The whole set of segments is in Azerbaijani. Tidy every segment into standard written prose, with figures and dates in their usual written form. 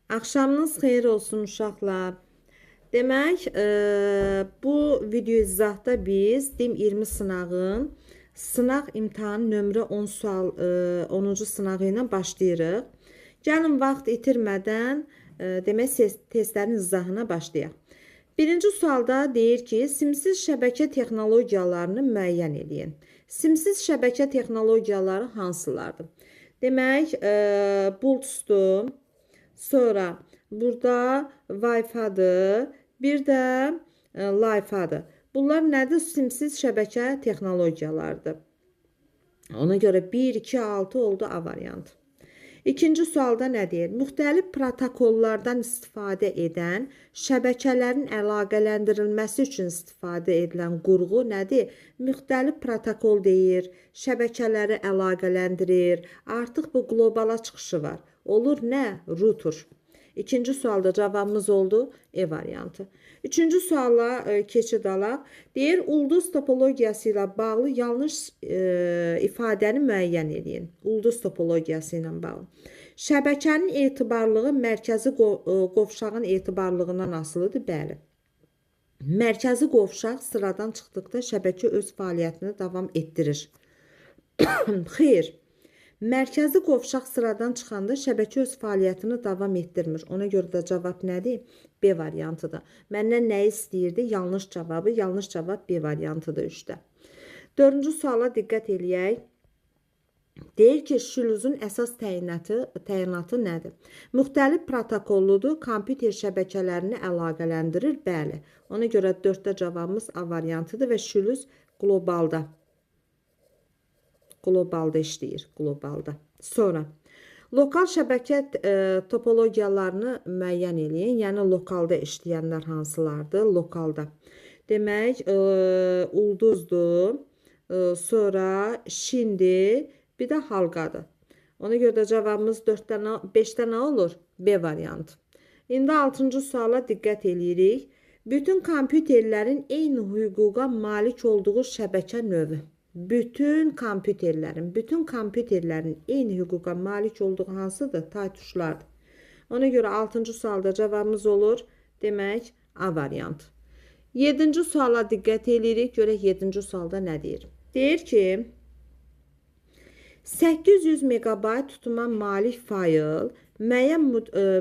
Axşamınız xeyir olsun uşaqlar. Demək, bu video izahda biz DİM 20 sınağın sınaq imtahanı nömrə 10 sual 10-cu sınağı ilə başlayırıq. Gəlin vaxt itirmədən demək testlərin izahına başlayaq. Birinci sualda deyir ki, simsiz şəbəkə texnologiyalarını müəyyən edin. Simsiz şəbəkə texnologiyaları hansılardır? Demək, Bluetooth, sonra burada Wi-Fi-dır, bir də Li-Fi-dır. Bunlar nədir? Simsiz şəbəkə texnologiyalarıdır. Ona görə 1, 2, 6 oldu A variantı. İkinci sualda nə deyir? Müxtəlif protokollardan istifadə edən şəbəkələrin əlaqələndirilməsi üçün istifadə edilən qurğu nədir? Müxtəlif protokol deyir, şəbəkələri əlaqələndirir. Artıq bu qlobala çıxışı var. Olur nə? Router. İkinci sualda cavabımız oldu E variantı. Üçüncü suala keçid alaq. Deyir, ulduz topologiyası ilə bağlı yanlış ifadəni müəyyən edin. Ulduz topologiyası ilə bağlı. Şəbəkənin etibarlığı mərkəzi qovşağın etibarlığından asılıdır. Bəli. Mərkəzi qovşaq sıradan çıxdıqda şəbəkə öz fəaliyyətini davam etdirir. Xeyr. Mərkəzi qovşaq sıradan çıxanda şəbəkə öz fəaliyyətini davam etdirmir. Ona görə də cavab nədir? B variantıdır. Məndən nə istəyirdi? Yanlış cavabı. Yanlış cavab B variantıdır 3-də. Dördüncü suala diqqət eləyək. Deyir ki, şülüzün əsas təyinatı nədir? Müxtəlif protokolludur, kompüter şəbəkələrini əlaqələndirir. Bəli. Ona görə 4-də cavabımız A variantıdır və şülüz qlobalda. Qlobalda işləyir, qlobalda. Sonra, lokal şəbəkə topologiyalarını müəyyən eləyin. Yəni, lokalda işləyənlər hansılardır? Lokalda. Demək, ulduzdur, sonra şindir, bir də halqadır. Ona görə də cavabımız 5-də nə olur? B variantı. İndi 6-cı suala diqqət eləyirik. Bütün kompüterlərin eyni hüquqa malik olduğu şəbəkə növü. Bütün kompüterlərin eyni hüquqa malik olduğu hansıdır? Tay tuşlardır. Ona görə 6-cı sualda cavabımız olur. Demək, A variantı. 7-ci suala diqqət edirik. Görək 7-ci sualda nə deyir? Deyir ki, 800 MB tutuma malik fayl müəyyən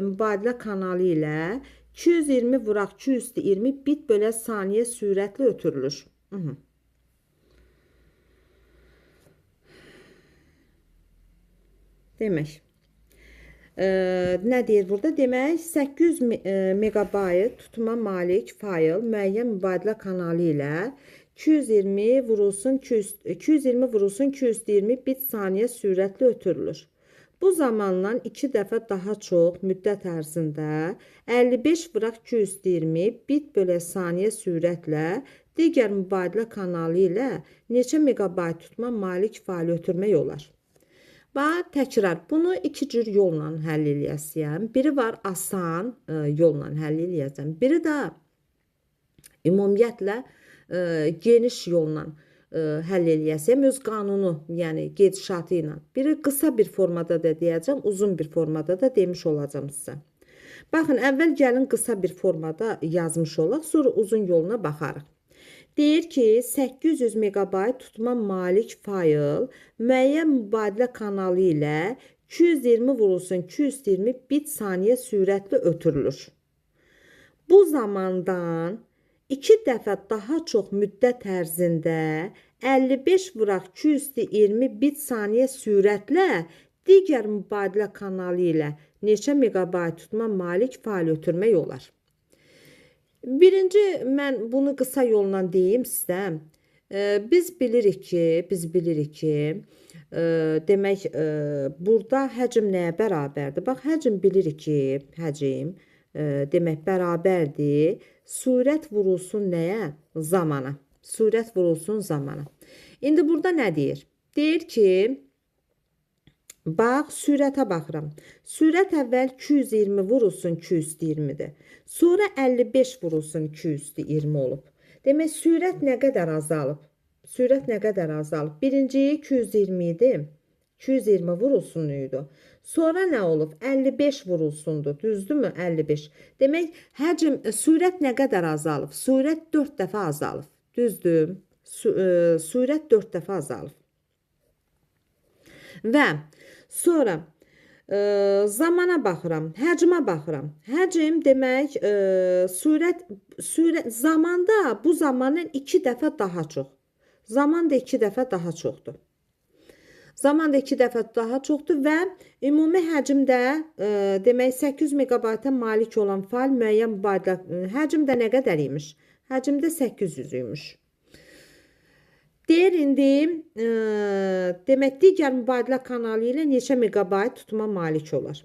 mübadilə kanalı ilə 220 vuraq 220 bit bölə saniyə sürətlə ötürülür. Demək, nə deyir burada? Demək, 800 megabayt tutuma malik fayl müəyyən mübadilə kanalı ilə 220 vurulsun 220 bit saniyə sürətlə ötürülür. Bu zamandan 2 dəfə daha çox müddət ərzində 55 vuraq 220 bit bölə saniyə sürətlə digər mübadilə kanalı ilə neçə megabayt tutuma malik fayl ötürmək olar? Və təkrar, bunu 2 cür yolla həll eləyəsiyəm. Biri var asan yolla həll eləyəcəm. Biri də ümumiyyətlə geniş yolla həll eləyəsiyəm. Öz qanunu, yəni gedişatı ilə. Biri qısa bir formada da deyəcəm, uzun bir formada da demiş olacam sizə. Baxın, əvvəl gəlin qısa bir formada yazmış olaq, sonra uzun yoluna baxarıq. Deyir ki, 800 MB tutuma malik fayl müəyyən mübadilə kanalı ilə 220 vurulsun 220 bit saniyə sürətlə ötürülür. Bu zamandan 2 dəfə daha çox müddət ərzində 55 vuraq 220 bit saniyə sürətlə digər mübadilə kanalı ilə neçə megabayt tutuma malik fayl ötürmək olar? Birinci, mən bunu qısa yolla deyim sizə. Biz bilirik ki, demək, burada həcm nəyə bərabərdir? Bax, həcm bilirik ki, demək, bərabərdir. Sürət vurulsun nəyə? Zamana. Sürət vurulsun zamana. İndi burada nə deyir? Deyir ki, bax, sürətə baxıram. Sürət əvvəl 220 vurulsun 220-dir. Sonra 55 vurulsun 220 olub. Demək, sürət nə qədər azalıb? Sürət nə qədər azalıb? Birinci 220 idi. 220 vurulsun idi. Sonra nə olub? 55 vurulsundu. Düzdürmü? 55. Demək, həcm, sürət nə qədər azalıb? Sürət 4 dəfə azalıb. Düzdür? Sürət 4 dəfə azalıb. Və sonra zamana baxıram, həcmə baxıram. Həcm demək, sürət zamanda bu zamandan 2 dəfə daha çox. Zaman da 2 dəfə daha çoxdur. Zaman da 2 dəfə daha çoxdur və ümumi həcmdə demək 800 megabayta malik olan fayl müəyyən mübadilə həcmdə nə qədər imiş? Həcmdə 800 imiş. Deyir indi demək digər mübadilə kanalı ilə neçə megabayt tutuma malik olar.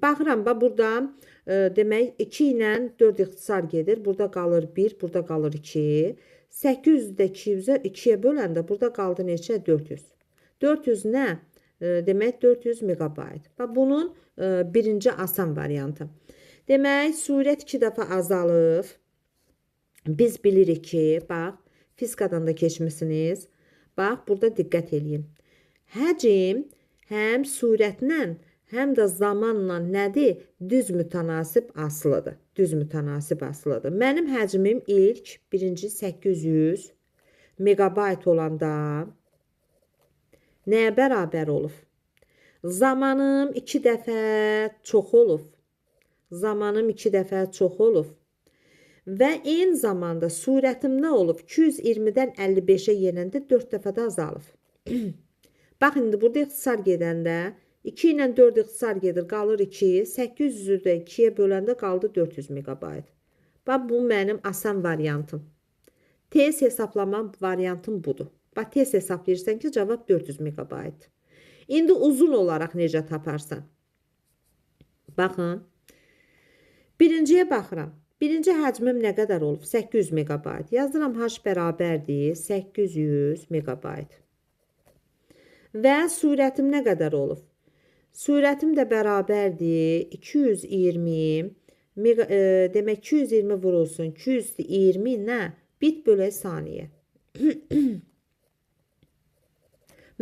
Baxıram burada demək 2 ilə 4 ixtisar gedir. Burada qalır 1, burada qalır 2. 800-də 2-yə böləndə burada qaldı neçə? 400. 400 nə? Demək 400 megabayt. Bunun birinci asan variantı. Demək sürət 2 dəfə azalıb. Biz bilirik ki, bax, fizikadan da keçmisiniz. Bax, burada diqqət eləyin. Həcm həm sürətlə, həm də zamanla nədir? Düz mütənasib asılıdır. Düz mütənasib asılıdır. Mənim həcmim ilk birinci 800 megabayt olanda nəyə bərabər olub? Zamanım 2 dəfə çox olub. Zamanım 2 dəfə çox olub. Və eyni zamanda sürətim nə olub? 220-dən 55-ə yenəndə 4 dəfə də azalıb. Bax, indi burada ixtisar gedəndə 2 ilə 4 ixtisar gedir, qalır 2. 800-ü də 2-yə böləndə qaldı 400 megabayt. Bax, bu mənim asan variantım. Tez hesablama variantım budur. Bax, tez hesablayırsan ki, cavab 400 megabayt. İndi uzun olaraq necə taparsan? Baxın. Birinciyə baxıram. Birinci həcmim nə qədər olub? 800 megabayt. Yazıram h bərabərdir 800 megabayt. Və sürətim nə qədər olub? Sürətim də bərabərdir 220 demək 220 vurulsun 220 nə? Bit bölə saniyə.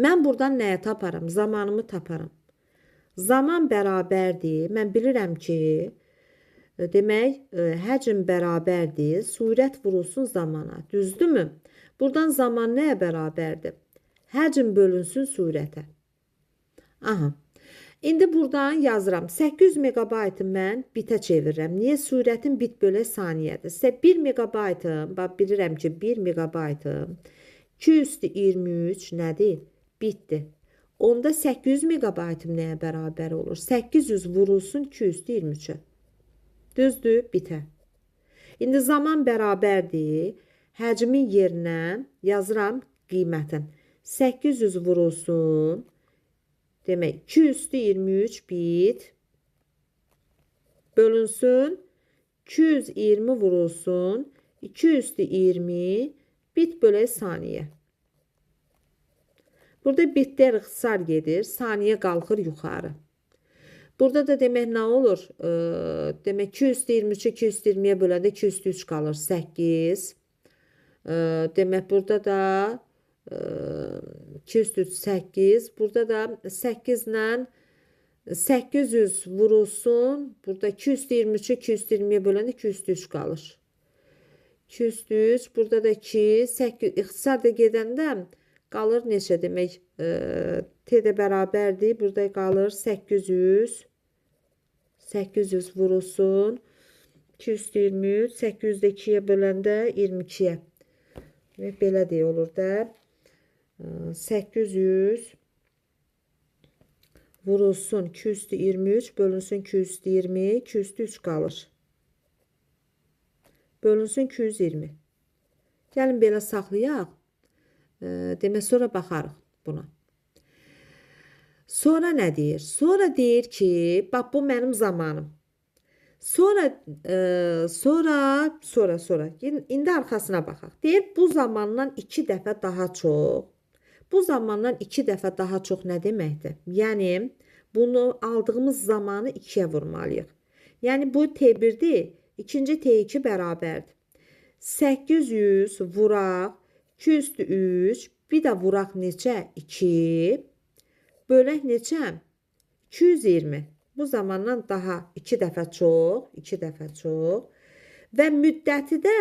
Mən buradan nəyə taparam? Zamanımı taparam. Zaman bərabərdir. Mən bilirəm ki, demək, həcm bərabərdir, sürət vurulsun zamana. Düzdürmü? Buradan zaman nəyə bərabərdir? Həcm bölünsün sürətə. Aha. İndi buradan yazıram. 800 megabaytı mən bitə çevirirəm. Niyə? Sürətin bit bölə saniyədir. 1 megabaytım, bax bilirəm ki, 1 megabaytım 223 nədir? Bitdir. Onda 800 megabaytım nəyə bərabər olur? 800 vurulsun 223-ə. Düzdür, bitə. İndi zaman bərabərdir. Həcmin yerinə yazıram qiymətin. 800 vurulsun. Demək, 223 bit. Bölünsün. 220 vurulsun. 220 bit bölə saniyə. Burada bitlər ixtisar gedir. Saniyə qalxır yuxarı. Burada da demək nə olur? Demək 223-ü 220-yə böləndə 203 qalır. 8. Demək burada da 203 8. Burada da 8 ilə 800 vurulsun. Burada 223-ü 220-yə böləndə 203 qalır. 203. Burada da 2. 8. İxtisar da gedəndə qalır neçə demək? T də bərabərdir. Burada qalır 800. 800 vurulsun. 223. 800-də 2-yə böləndə 22-yə. Belə deyə olur da. 800 vurulsun. 223 bölünsün 220. 203 qalır. Bölünsün 220. Gəlin belə saxlayaq. Demək sonra baxarıq buna. Sonra nə deyir? Sonra deyir ki, bax bu mənim zamanım. Sonra indi arxasına baxaq. Deyir bu zamandan 2 dəfə daha çox. Bu zamandan 2 dəfə daha çox nə deməkdir? Yəni bunu aldığımız zamanı 2-yə vurmalıyıq. Yəni bu T1-dir, ikinci T2 bərabərdir. 800 vuraq 203, bir də vuraq neçə? 2 bölək neçə? 220. Bu zamandan daha 2 dəfə çox, 2 dəfə çox və müddəti də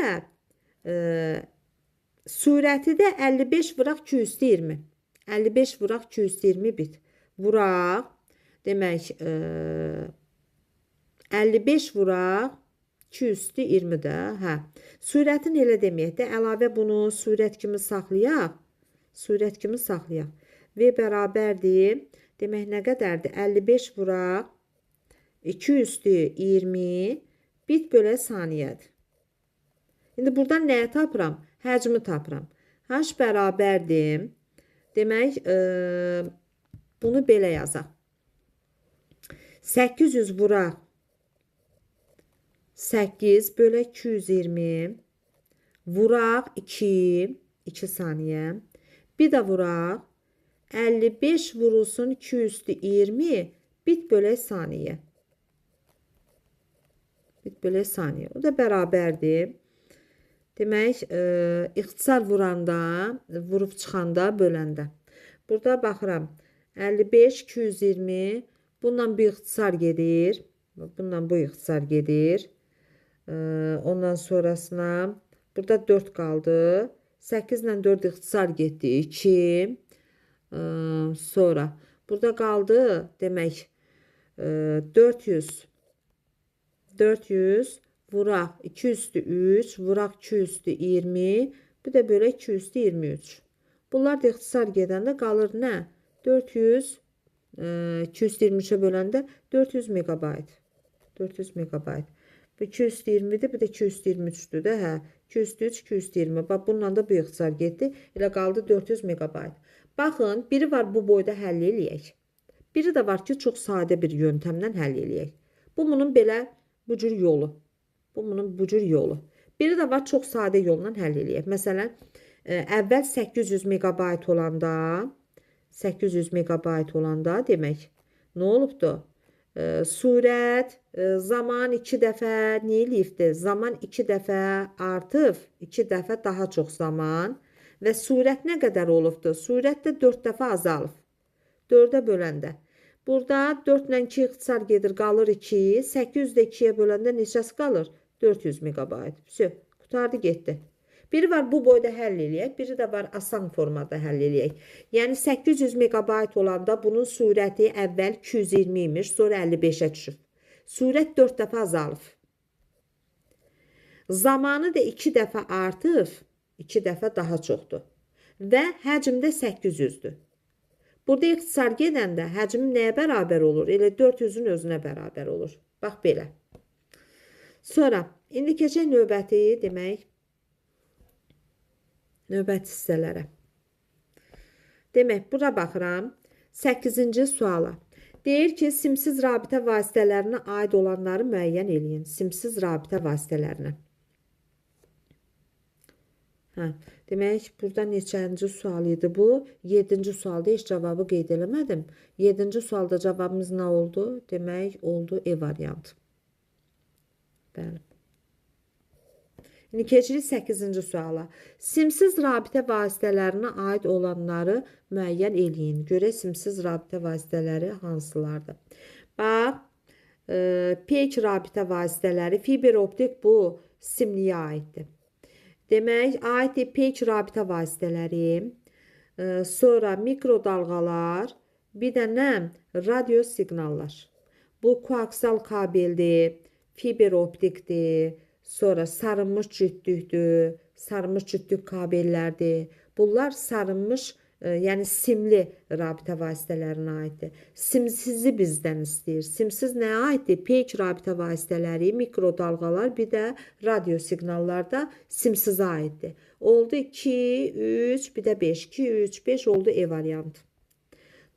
surəti də 55 vuraq 220. 55 vuraq 220 bit. Vuraq. Demək 55 vuraq 220 də. Hə. Surətin elə deməyək də əlavə bunu surət kimi saxlayaq. Surət kimi saxlayaq. V bərabərdir. Demək nə qədərdir? 55 vuraq 220 bit bölə saniyədir. İndi buradan nəyə tapıram? Həcmi tapıram. H bərabərdir. Demək, bunu belə yazaq. 800 vuraq 8 bölə 220 vuraq 2 saniyə. Bir də vuraq 55 vurulsun 220 bit bölə saniyə. Bit bölə saniyə. O da bərabərdir. Demək, ixtisar vuranda, vurub çıxanda, böləndə. Burada baxıram. 55, 220. Bundan bu ixtisar gedir. Bundan bu ixtisar gedir. Ondan sonrasına burada 4 qaldı. 8 ilə 4 ixtisar getdi. 2. Sonra burada qaldı. Demək, 400 vuraq 2 üstü 3 vuraq 2 üstü 20 bu da bölə 2 üstü 23. Bunlar da ixtisar gedəndə qalır nə? 400 223-ə böləndə 400 megabayt. 400 megabayt. Bu 220-dir, bu da 223-dür də, hə. 203, 220. Bax, bununla da bu ixtisar getdi. Elə qaldı 400 megabayt. Baxın, biri var bu boyda həll eləyək. Biri də var ki, çox sadə bir yöntəmlə həll eləyək. Bu bunun belə bu cür yolu. Bu bunun bu cür yolu. Biri də var çox sadə yolla həll eləyək. Məsələn, əvvəl 800 megabayt olanda 800 megabayt olanda demək, nə olubdu? Surət zaman 2 dəfə nə eləyibdir? Zaman 2 dəfə artıb, 2 dəfə daha çox zaman və surət nə qədər olubdur? Surət də 4 dəfə azalıb. 4-ə böləndə. Burada 4 ilə 2 ixtisar gedir, qalır 2. 800 də 2-yə böləndə neçəsi qalır? 400 megabayt. Qutardı, getdi. Biri var bu boyda həll eləyək, biri də var asan formada həll eləyək. Yəni 800 megabayt olanda bunun surəti əvvəl 220 imiş, sonra 55-ə düşüb. Surət 4 dəfə azalıb. Zamanı da 2 dəfə artıb, 2 dəfə daha çoxdur. Və həcm də 800-dür. Burada ixtisar gedəndə həcm nəyə bərabər olur? Elə 400-ün özünə bərabər olur. Bax belə. Sonra, indi keçək növbəti, demək, növbəti hissələrə. Demək, bura baxıram. 8-ci suala. Deyir ki, simsiz rabitə vasitələrinə aid olanları müəyyən eləyin. Simsiz rabitə vasitələrinə. Demək, burada neçənci sual idi bu? 7-ci sualda heç cavabı qeyd eləmədim. 7-ci sualda cavabımız nə oldu? Demək, oldu E variantı. Bəli. İndi keçirik 8-ci suala. Simsiz rabitə vasitələrinə aid olanları müəyyən eləyin. Görək simsiz rabitə vasitələri hansılardır? Bax, peyk rabitə vasitələri, fiber optik bu simliyə aiddir. Demək, aiddir peyk rabitə vasitələri, sonra mikrodalğalar, bir də nə? Radio siqnallar. Bu koaksal kabeldir, fiber optikdir, sonra sarınmış cütlükdür, sarınmış cütlük kabellərdir. Bunlar sarınmış, yəni simli rabitə vasitələrinə aiddir. Simsizi bizdən istəyir. Simsiz nəyə aiddir? Peyk rabitə vasitələri, mikrodalğalar, bir də radio siqnallar da simsizə aiddir. Oldu 2, 3, bir də 5. 2, 3, 5 oldu E variantı.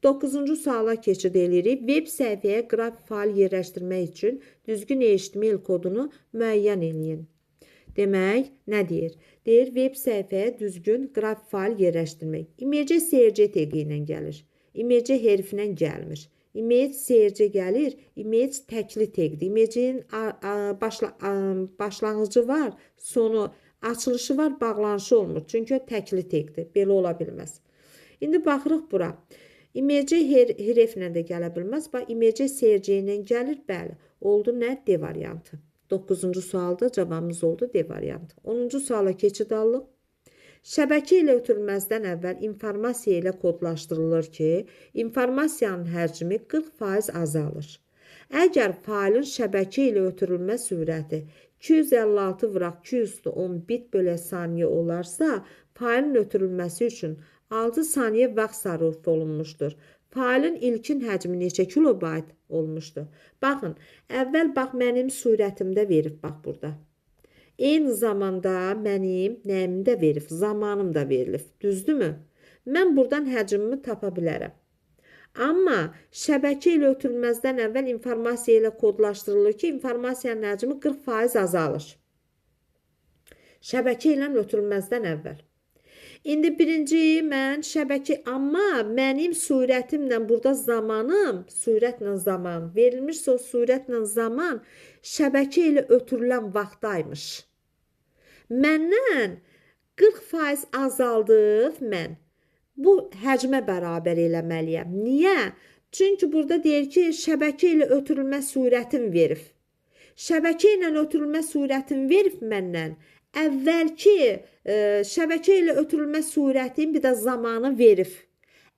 9-cu suala keçid edirik. Web səhifəyə qrafik fail yerləşdirmək üçün düzgün HTML kodunu müəyyən edin. Demək, nə deyir? Deyir, web səhifəyə düzgün qrafik fail yerləşdirmək. İmece SRC tegi ilə gəlir. İmece herifinə gəlmir. Image SRC gəlir. Image təkli tegdir. Imagin başlanğıcı var, sonu, açılışı var, bağlanışı olmur. Çünki o təkli tegdir. Belə ola bilməz. İndi baxırıq bura. İmece hereflə də gələ bilməz. Bax, imece seyirci ilə gəlir, bəli. Oldu nə? D variantı. 9-cu sualda cavabımız oldu D variantı. 10-cu suala keçid alıq. Şəbəkə ilə ötürülməzdən əvvəl informasiya ilə kodlaşdırılır ki, informasiyanın həcmi 40% azalır. Əgər failin şəbəkə ilə ötürülmə sürəti 256 vuraq 210 bit bölə saniyə olarsa, failin ötürülməsi üçün 6 saniyə vaxt sərf olunmuşdur. Failin ilkin həcmi neçə kilobayt olmuşdur? Baxın, əvvəl bax mənim surətimdə verib bax burada. Eyni zamanda mənim nəyim də verib, zamanım da verilib. Düzdürmü? Mən buradan həcmimi tapa bilərəm. Amma şəbəkə ilə ötürülməzdən əvvəl informasiya ilə kodlaşdırılır ki, informasiyanın həcmi 40% azalır. Şəbəkə ilə ötürülməzdən əvvəl. İndi birinci mən şəbəkə, amma mənim surətimlə burada zamanım, surətlə zaman, verilmişsə o surətlə zaman şəbəkə ilə ötürülən vaxtdaymış. Məndən 40% azaldıb mən bu həcmə bərabər eləməliyəm. Niyə? Çünki burada deyir ki, şəbəkə ilə ötürülmə surətim verib. Şəbəkə ilə ötürülmə surətim verib məndən. Əvvəlki şəbəkə ilə ötürülmə surətim bir də zamanı verib.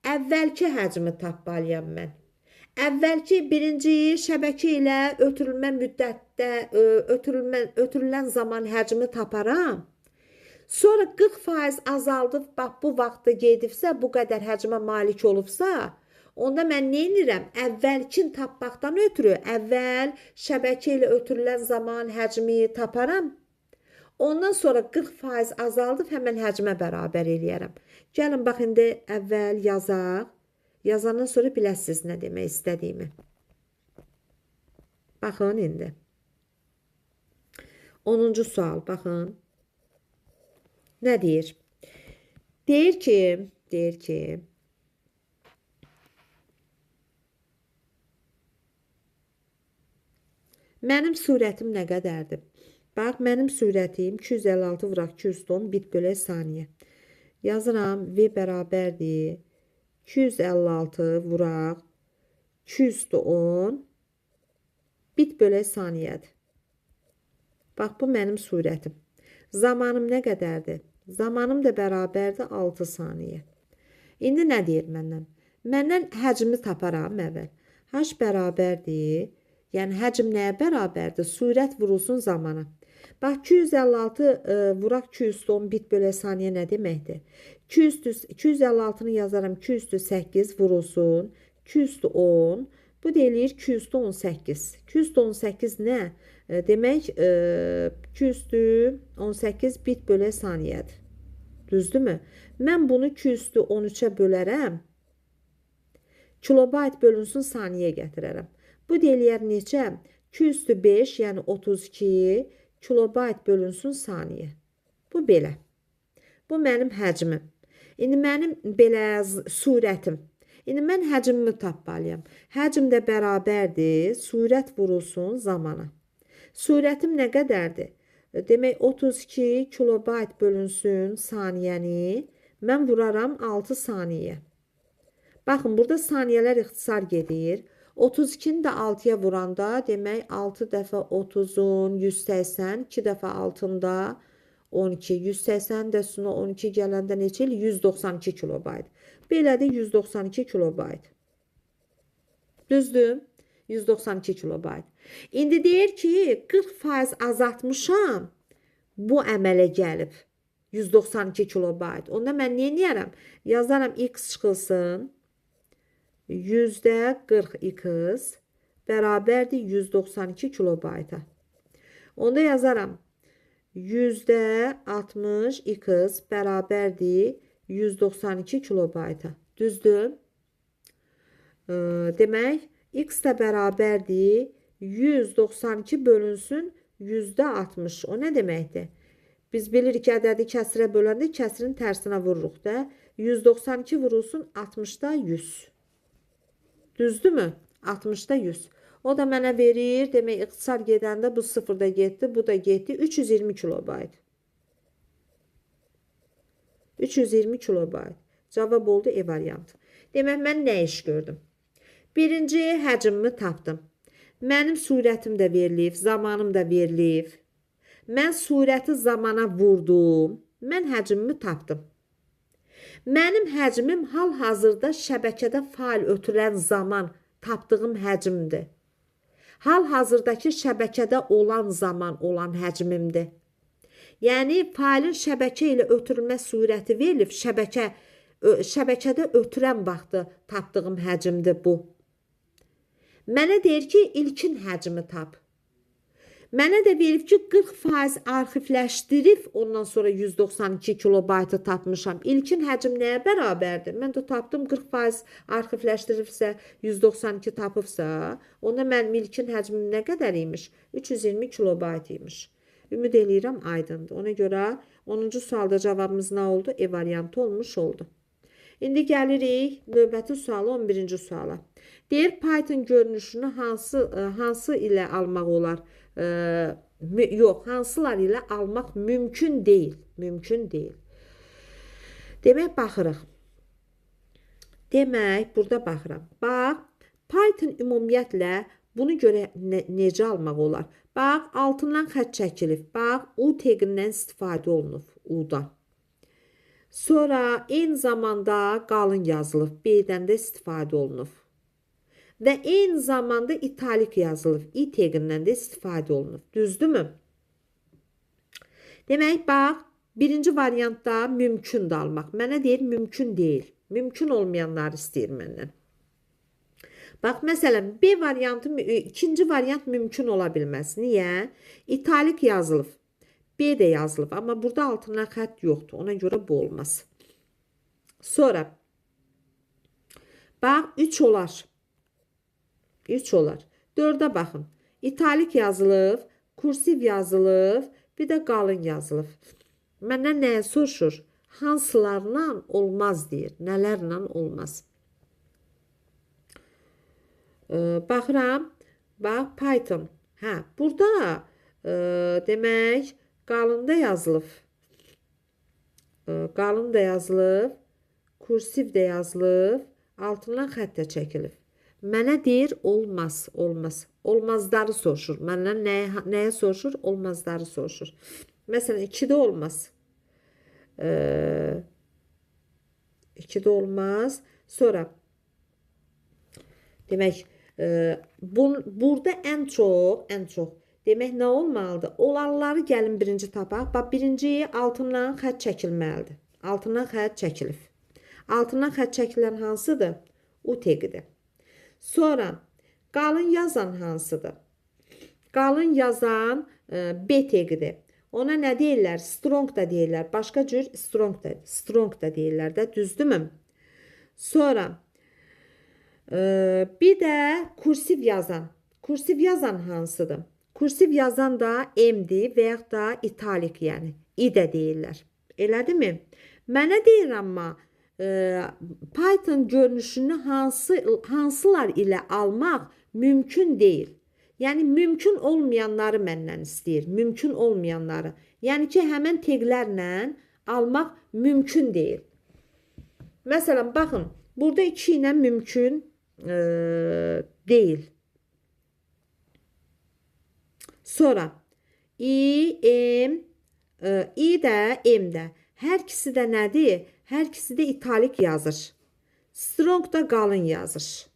Əvvəlki həcmi tapmalıyam mən. Əvvəlki birinci şəbəkə ilə ötürülmə müddətdə ötürülən zaman həcmi taparam. Sonra 40% azaldıb bax bu vaxtda gedibsə, bu qədər həcmə malik olubsa, onda mən nə edirəm? Əvvəlkin tapmaqdan ötürü əvvəl şəbəkə ilə ötürülən zaman həcmi taparam. Ondan sonra 40% azaldıb həmən həcmə bərabər eləyərəm. Gəlin bax indi əvvəl yazaq. Yazandan sonra biləsiniz nə demək istədiyimi. Baxın indi. 10-cu sual, baxın. Nə deyir? Deyir ki, mənim surətim nə qədərdir? Bax, mənim surətim 256 vuraq 210 bit bölə saniyə. Yazıram, V bərabərdir. 256 vuraq 210 bit bölə saniyədir. Bax, bu mənim surətim. Zamanım nə qədərdir? Zamanım da bərabərdir 6 saniyə. İndi nə deyir məndən? Məndən həcmi taparam əvvəl. H bərabərdir. Yəni, həcm nəyə bərabərdir? Surət vurulsun zamana. Bax, 256 vuraq 210 bit bölə saniyə nə deməkdir? 256-nı yazaram, 208 vurulsun, 210, bu deyilir 218. 218 nə? Demək, 218 bit bölə saniyədir. Düzdürmü? Mən bunu 213-ə bölərəm, kilobayt bölünsün saniyə gətirərəm. Bu deyilər neçə? 205, yəni 32 kilobayt bölünsün saniyə. Bu belə. Bu mənim həcmim. İndi mənim belə surətim. İndi mən həcmimi tapmalıyam. Həcm də bərabərdir, surət vurulsun zamana. Surətim nə qədərdir? Demək, 32 kilobayt bölünsün saniyəni mən vuraram 6 saniyə. Baxın, burada saniyələr ixtisar gedir. 32-ni də 6-ya vuranda, demək, 6 dəfə 30-un 180, 2 dəfə 6-ında 12, 180 də üstünə 12 gələndə neçə il? 192 kilobayt. Belədir, 192 kilobayt. Düzdür? 192 kilobayt. İndi deyir ki, 40% azaltmışam, bu əmələ gəlib. 192 kilobayt. Onda mən nə edərəm? Yazaram, x çıxılsın. %40x bərabərdir 192 kilobayta. Onda yazaram. %60x bərabərdir 192 kilobayta. Düzdür? Demək, x də bərabərdir 192 bölünsün %60. O nə deməkdir? Biz bilirik ki, ədədi kəsrə böləndə kəsrin tərsinə vururuq da. 192 vurulsun 60-da 100. Düzdürmü? 60-da 100. O da mənə verir. Demək, ixtisar gedəndə bu 0-da getdi, bu da getdi. 320 kilobayt. 320 kilobayt. Cavab oldu E variantı. Demək, mən nə iş gördüm? Birinci, həcmimi tapdım. Mənim surətim də verilib, zamanım da verilib. Mən surəti zamana vurdum. Mən həcmimi tapdım. Mənim həcmim hal-hazırda şəbəkədə fail ötürən zaman tapdığım həcmdir. Hal-hazırdakı şəbəkədə olan zaman olan həcmimdir. Yəni, failin şəbəkə ilə ötürülmə surəti verilib, şəbəkədə ötürən vaxtı tapdığım həcmdir bu. Mənə deyir ki, ilkin həcmi tap. Mənə də verib ki, 40% arxivləşdirib, ondan sonra 192 kilobaytı tapmışam. İlkin həcm nəyə bərabərdir? Mən də tapdım 40% arxivləşdiribsə, 192 tapıbsa, onda mənim ilkin həcmim nə qədər imiş? 320 kilobayt imiş. Ümid eləyirəm aydındır. Ona görə 10-cu sualda cavabımız nə oldu? E variantı olmuş oldu. İndi gəlirik növbəti suala, 11-ci suala. Deyir, Python görünüşünü hansı ilə almaq olar? Yox, hansılar ilə almaq mümkün deyil. Mümkün deyil. Demək, baxırıq. Demək, burada baxıram. Bax, Python ümumiyyətlə bunu görə necə almaq olar? Bax, altından xətt çəkilib. Bax, U teqindən istifadə olunub. U-dan. Sonra eyni zamanda qalın yazılıb. B-dən də istifadə olunub. Və eyni zamanda italik yazılıb. İ teqindən də istifadə olunub. Düzdürmü? Demək, bax, birinci variantda mümkündür almaq. Mənə deyir, mümkün deyil. Mümkün olmayanları istəyir məndən. Bax, məsələn, B variantı, ikinci variant mümkün ola bilməz. Niyə? İtalik yazılıb. B də yazılıb. Amma burada altından xətt yoxdur. Ona görə bu olmaz. Sonra, bax, 3 olar. 3 olar. 4-ə baxın. İtalik yazılıb, kursiv yazılıb, bir də qalın yazılıb. Məndən nəyə soruşur? Hansılarla olmaz deyir. Nələrlə olmaz? Baxıram. Bax, Python. Hə, burada demək, qalın da yazılıb. Qalın da yazılıb, kursiv də yazılıb, altından xətt də çəkilib. Mənə deyir, olmaz, olmaz. Olmazları soruşur. Məndən nəyə soruşur? Olmazları soruşur. Məsələn, 2-də olmaz. 2-də olmaz. Sonra, demək, burada ən çox, demək, nə olmalıdır? Olanları gəlin birinci tapaq. Bax, birinciyi altından xətt çəkilməlidir. Altından xətt çəkilib. Altından xətt çəkilən hansıdır? U teqidir. Sonra, qalın yazan hansıdır? Qalın yazan B teqidir. Ona nə deyirlər? Strong da deyirlər. Başqa cür strong da deyirlər də. Düzdürmü? Sonra, bir də kursiv yazan. Kursiv yazan hansıdır? Kursiv yazan da M-dir və yaxud da italik, yəni. İ də deyirlər. Elədirmi? Mənə deyir, amma Python görünüşünü hansılar ilə almaq mümkün deyil. Yəni, mümkün olmayanları məndən istəyir. Mümkün olmayanları. Yəni ki, həmən teqlərlə almaq mümkün deyil. Məsələn, baxın, burada 2 ilə mümkün deyil. Sonra, İ, M, İ də, M də. Hər ikisi də nədir? Hər ikisi də italik yazır. Strong da qalın yazır.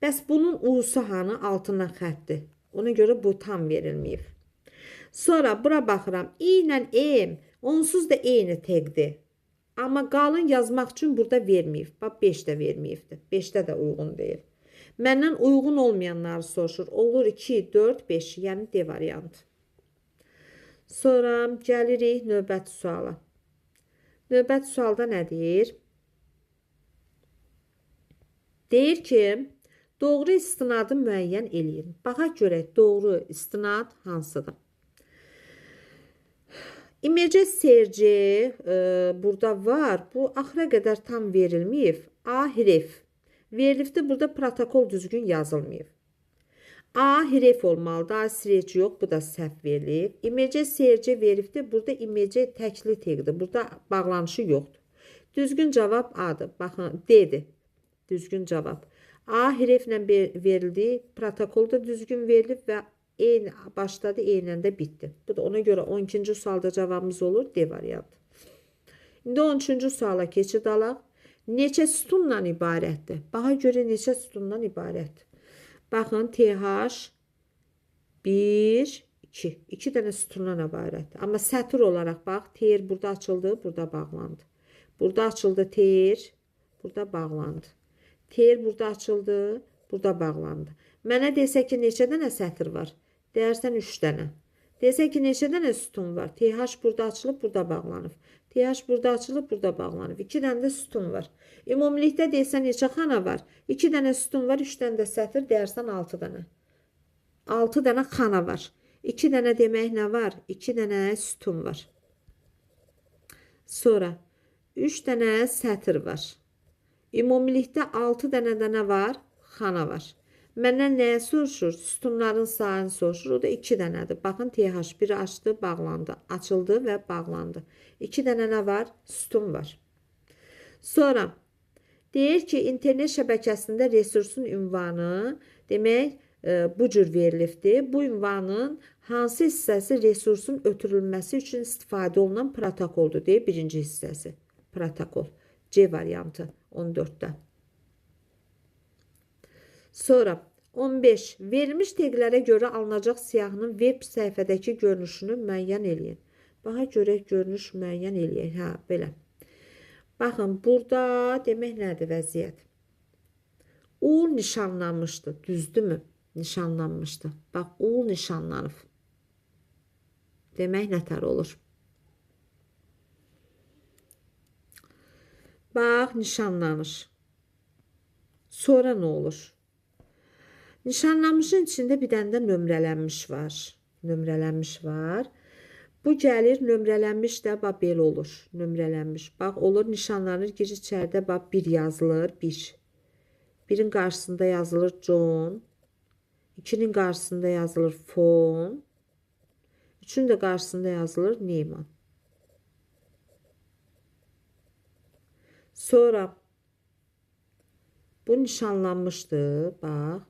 Bəs bunun U-su hanı? Altından xətdir. Ona görə bu tam verilməyib. Sonra bura baxıram. İ ilə M onsuz da eyni teqdir. Amma qalın yazmaq üçün burada verməyib. Bax, 5 də verməyibdir. 5-də də uyğun deyil. Məndən uyğun olmayanları soruşur. Olur 2, 4, 5. Yəni D variantı. Sonra gəlirik növbəti suala. Növbəti sualda nə deyir? Deyir ki, doğru istinadı müəyyən eləyin. Baxaq görək, doğru istinad hansıdır? İmece seyirci burada var. Bu axıra qədər tam verilməyib. A hərf. Verilibdir, burada protokol düzgün yazılmayıb. A hərf olmalıdır. A seyirci yox, bu da səhv verilib. İmece seyirci verilibdir, burada imece təkli teqdir. Burada bağlanışı yoxdur. Düzgün cavab A'dır. Baxın, D'dir. Düzgün cavab. A hərflə verildi. Protokol da düzgün verilib və eyni başladı, eynən də bitdi. Bu da ona görə 12-ci sualda cavabımız olur D variantı. İndi 13-cü suala keçid alaq. Neçə sütundan ibarətdir? Baxa görə neçə sütundan ibarətdir? Baxın, TH 1, 2. 2 dənə sütundan ibarətdir. Amma sətr olaraq bax, TR burada açıldı, burada bağlandı. Burada açıldı TR, burada bağlandı. TR burada açıldı, burada bağlandı. Mənə desə ki, neçə dənə sətr var? Deyərsən 3 dənə. Desə ki, neçə dənə sütun var? TH burada açılıb, burada bağlanıb. TH burada açılıb, burada bağlanıb. 2 dənə də sütun var. Ümumilikdə deyirsən neçə xana var? 2 dənə sütun var, 3 dənə də sətr, deyərsən 6 dənə. 6 dənə xana var. 2 dənə demək nə var? 2 dənə sütun var. Sonra 3 dənə sətr var. Ümumilikdə 6 dənə də nə var? Xana var. Məndən nəyə soruşur? Sütunların sayını soruşur. O da 2 dənədir. Baxın, TH biri açdı, bağlandı. Açıldı və bağlandı. 2 dənə nə var? Sütun var. Sonra deyir ki, internet şəbəkəsində resursun ünvanı demək bu cür verilibdir. Bu ünvanın hansı hissəsi resursun ötürülməsi üçün istifadə olunan protokoldur deyir. Birinci hissəsi protokol. C variantı 14'də. Sonra 15. Verilmiş təqlərə görə alınacaq siyahının web səhifədəki görünüşünü müəyyən eləyin. Baxa görək görünüş müəyyən eləyək. Hə, belə. Baxın, burada demək nədir vəziyyət? U nişanlanmışdı. Düzdürmü? Nişanlanmışdı. Bax, U nişanlanıb. Demək nətər olur? Bax, nişanlanır. Sonra nə olur? Nişanlanmışın içində bir dənə də nömrələnmiş var. Nömrələnmiş var. Bu gəlir nömrələnmiş də bax belə olur. Nömrələnmiş. Bax olur nişanlanır, gir içəridə bax 1 yazılır, 1. 1'in qarşısında yazılır John. 2'nin qarşısında yazılır Fon. 3'ün də qarşısında yazılır Neyman. Sonra bu nişanlanmışdı. Bax.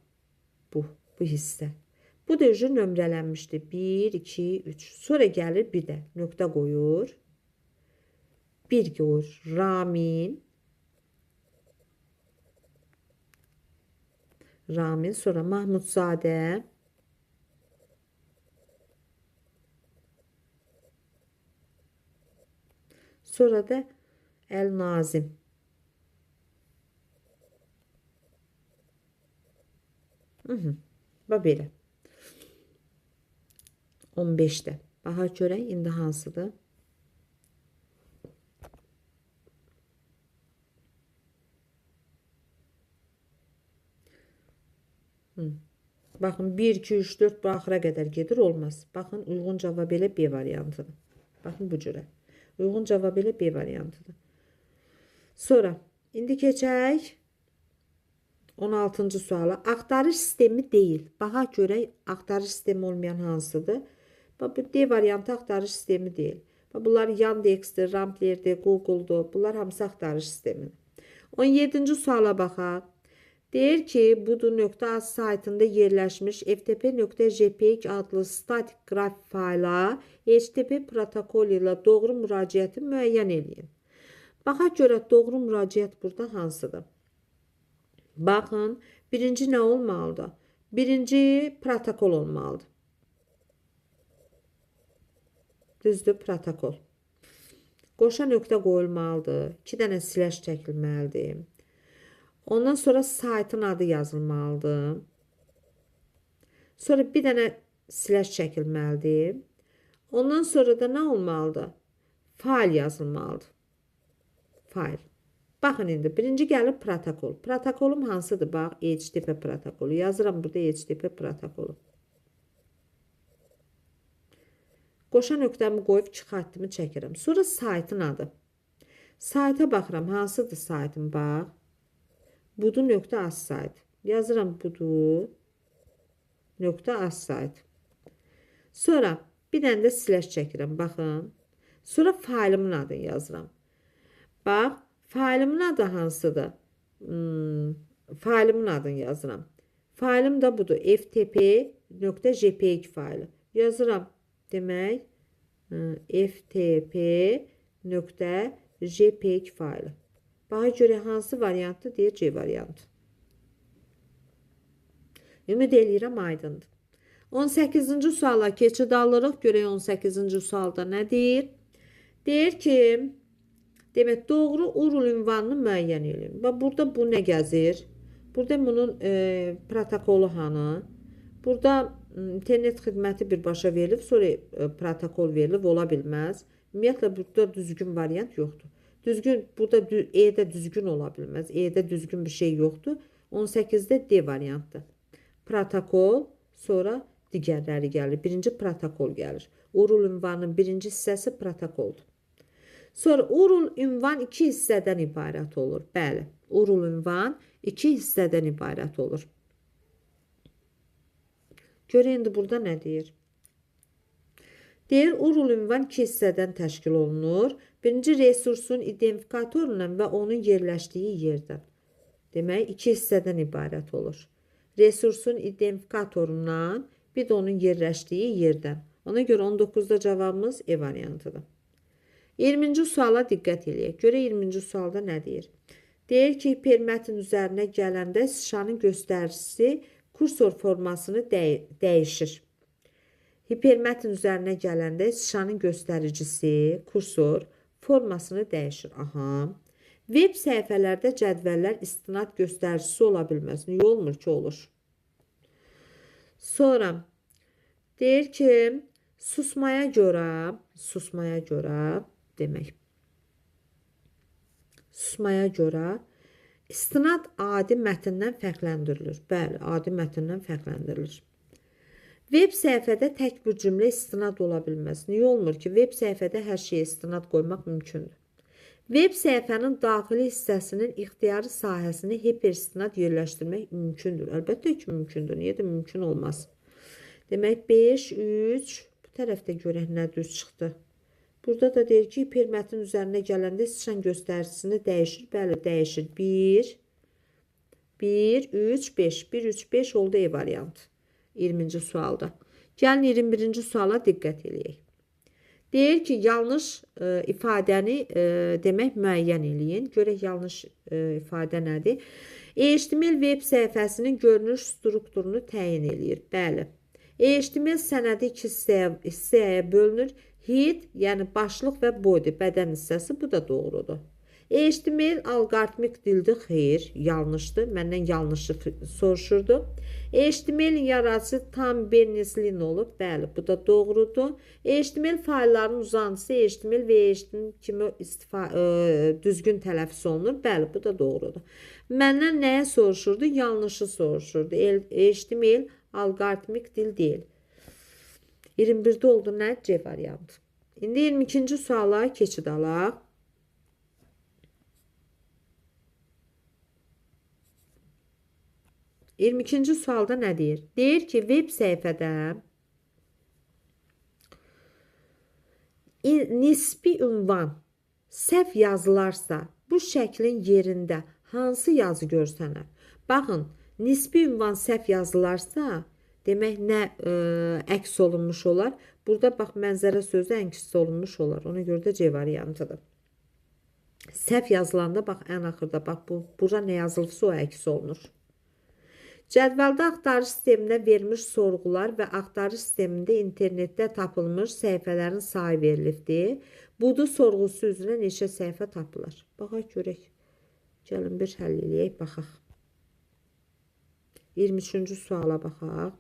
Bu hissə. Bu da nömrələnmişdir. 1, 2, 3. Sonra gəlir bir də nöqtə qoyur. 1 qoyur. Ramin. Ramin. Sonra Mahmudzadə. Sonra da El-Nazim. Bax belə. 15'də. Baxa görək indi hansıdır? Baxın 1, 2, 3, 4 bu axıra qədər gedir, olmaz. Baxın uyğun cavab elə B variantıdır. Baxın bu cürə. Uyğun cavab elə B variantıdır. Sonra indi keçək 16-cı suala. Axtarış sistemi deyil. Baxa görək axtarış sistemi olmayan hansıdır? Bax bu D variantı axtarış sistemi deyil. Bax bunlar Yandex'dir, Rampler'dir, Google'dur. Bunlar hamısı axtarış sistemidir. 17-ci suala baxaq. Deyir ki, budu.az saytında yerləşmiş ftp.jpg adlı statik qrafik fayla HTTP protokolu ilə doğru müraciəti müəyyən edin. Baxa görə doğru müraciət burada hansıdır? Baxın, birinci nə olmalıdır? Birinci protokol olmalıdır. Düzdür, protokol. Qoşa nöqtə qoyulmalıdır. 2 dənə slash çəkilməlidir. Ondan sonra saytın adı yazılmalıdır. Sonra bir dənə slash çəkilməlidir. Ondan sonra da nə olmalıdır? Fayl yazılmalıdır. Fayl. Baxın indi birinci gəlir protokol. Protokolum hansıdır? Bax, HTTP protokolu. Yazıram burada HTTP protokolu. Qoşa nöqtəmi qoyub 2 xəttimi çəkirəm. Sonra saytın adı. Sayta baxıram. Hansıdır saytım? Bax. Budu.az sayt. Yazıram budu.az sayt. Sonra bir dənə də slash çəkirəm. Baxın. Sonra faylımın adını yazıram. Bax. Faylımın adı hansıdır? failimin adını yazıram. Failim də budur. ftp.jpg faylı. Yazıram. Demək, ftp.jpg faylı. Baxa görə hansı variantdır? Deyir C variantı. Ümid eləyirəm aydındır. 18-ci suala keçid alırıq. Görək 18-ci sualda nə deyir? Deyir ki, demək doğru urul ünvanını müəyyən edin. Bax burada bu nə gəzir? Burada bunun protokolu hanı? Burada internet xidməti birbaşa verilib, sonra protokol verilib, ola bilməz. Ümumiyyətlə burada düzgün variant yoxdur. Düzgün, burada E-də düzgün ola bilməz. E-də düzgün bir şey yoxdur. 18-də D variantdır. Protokol, sonra digərləri gəlir. Birinci protokol gəlir. Urul ünvanının birinci hissəsi protokoldur. Sonra urul ünvan iki hissədən ibarət olur. Bəli, urul ünvan iki hissədən ibarət olur. Görək indi burada nə deyir? Deyir, urul ünvan iki hissədən təşkil olunur. Birinci resursun identifikatorundan və onun yerləşdiyi yerdən. Demək, iki hissədən ibarət olur. Resursun identifikatorundan, bir də onun yerləşdiyi yerdən. Ona görə 19-da cavabımız E variantıdır. 20-ci suala diqqət eləyək. Görə 20-ci sualda nə deyir? Deyir ki, hipermətin üzərinə gələndə şişanın göstəricisi kursor formasını dəyişir. Hipermətin üzərinə gələndə şişanın göstəricisi kursor formasını dəyişir. Aha. Web səhifələrdə cədvəllər istinad göstəricisi ola bilməz. Niyə olmur ki, olur? Sonra deyir ki, susmaya görə demək. Susmaya görə istinad adi mətndən fərqləndirilir. Bəli, adi mətndən fərqləndirilir. Web səhifədə tək bir cümlə istinad ola bilməz. Niyə olmur ki, web səhifədə hər şeyə istinad qoymaq mümkündür. Web səhifənin daxili hissəsinin ixtiyari sahəsini hiperistinad yerləşdirmək mümkündür. Əlbəttə ki, mümkündür. Niyə də mümkün olmaz? Demək, 5, 3, bu tərəfdə görək nə düz çıxdı. Burada da deyir ki, hipermətin üzərinə gələndə şişan göstəricisini dəyişir. Bəli, dəyişir. 1, 3, 5. 1, 3, 5 oldu E variantı. 20-ci sualda. Gəlin 21-ci suala diqqət eləyək. Deyir ki, yanlış ifadəni demək müəyyən eləyin. Görək yanlış ifadə nədir? HTML web səhifəsinin görünüş strukturunu təyin eləyir. Bəli. HTML sənədi iki hissəyə bölünür. Head, yəni başlıq və body, bədən hissəsi, bu da doğrudur. HTML alqoritmik dildir, xeyr, yanlışdır. Məndən yanlışı soruşurdu. HTML-in yaradıcısı tam Berners-Lee olub, bəli, bu da doğrudur. HTML faylların uzantısı HTML və HTML kimi düzgün tələffüz olunur, bəli, bu da doğrudur. Məndən nəyə soruşurdu? Yanlışı soruşurdu. HTML alqoritmik dil deyil. 21-də oldu nə? C variantı. İndi 22-ci suala keçid alaq. İyirmi ikinci sualda nə deyir? Deyir ki, web səhifədə nisbi ünvan səhv yazılarsa, bu şəklin yerində hansı yazı görsənər? Baxın, nisbi ünvan səhv yazılarsa, demək nə əks olunmuş olar? Burada bax, mənzərə sözü əks olunmuş olar. Ona görə də C variantıdır. Səhv yazılanda, bax, ən axırda, bax, bura nə yazılıbsa o əks olunur. Cədvəldə axtarış sisteminə verilmiş sorğular və axtarış sistemində internetdə tapılmış səhifələrin sayı verilibdir. Budur sorğusu üzrə neçə səhifə tapılır? Baxaq, görək. Gəlin bir həll eləyək, baxaq. 23-cü suala baxaq.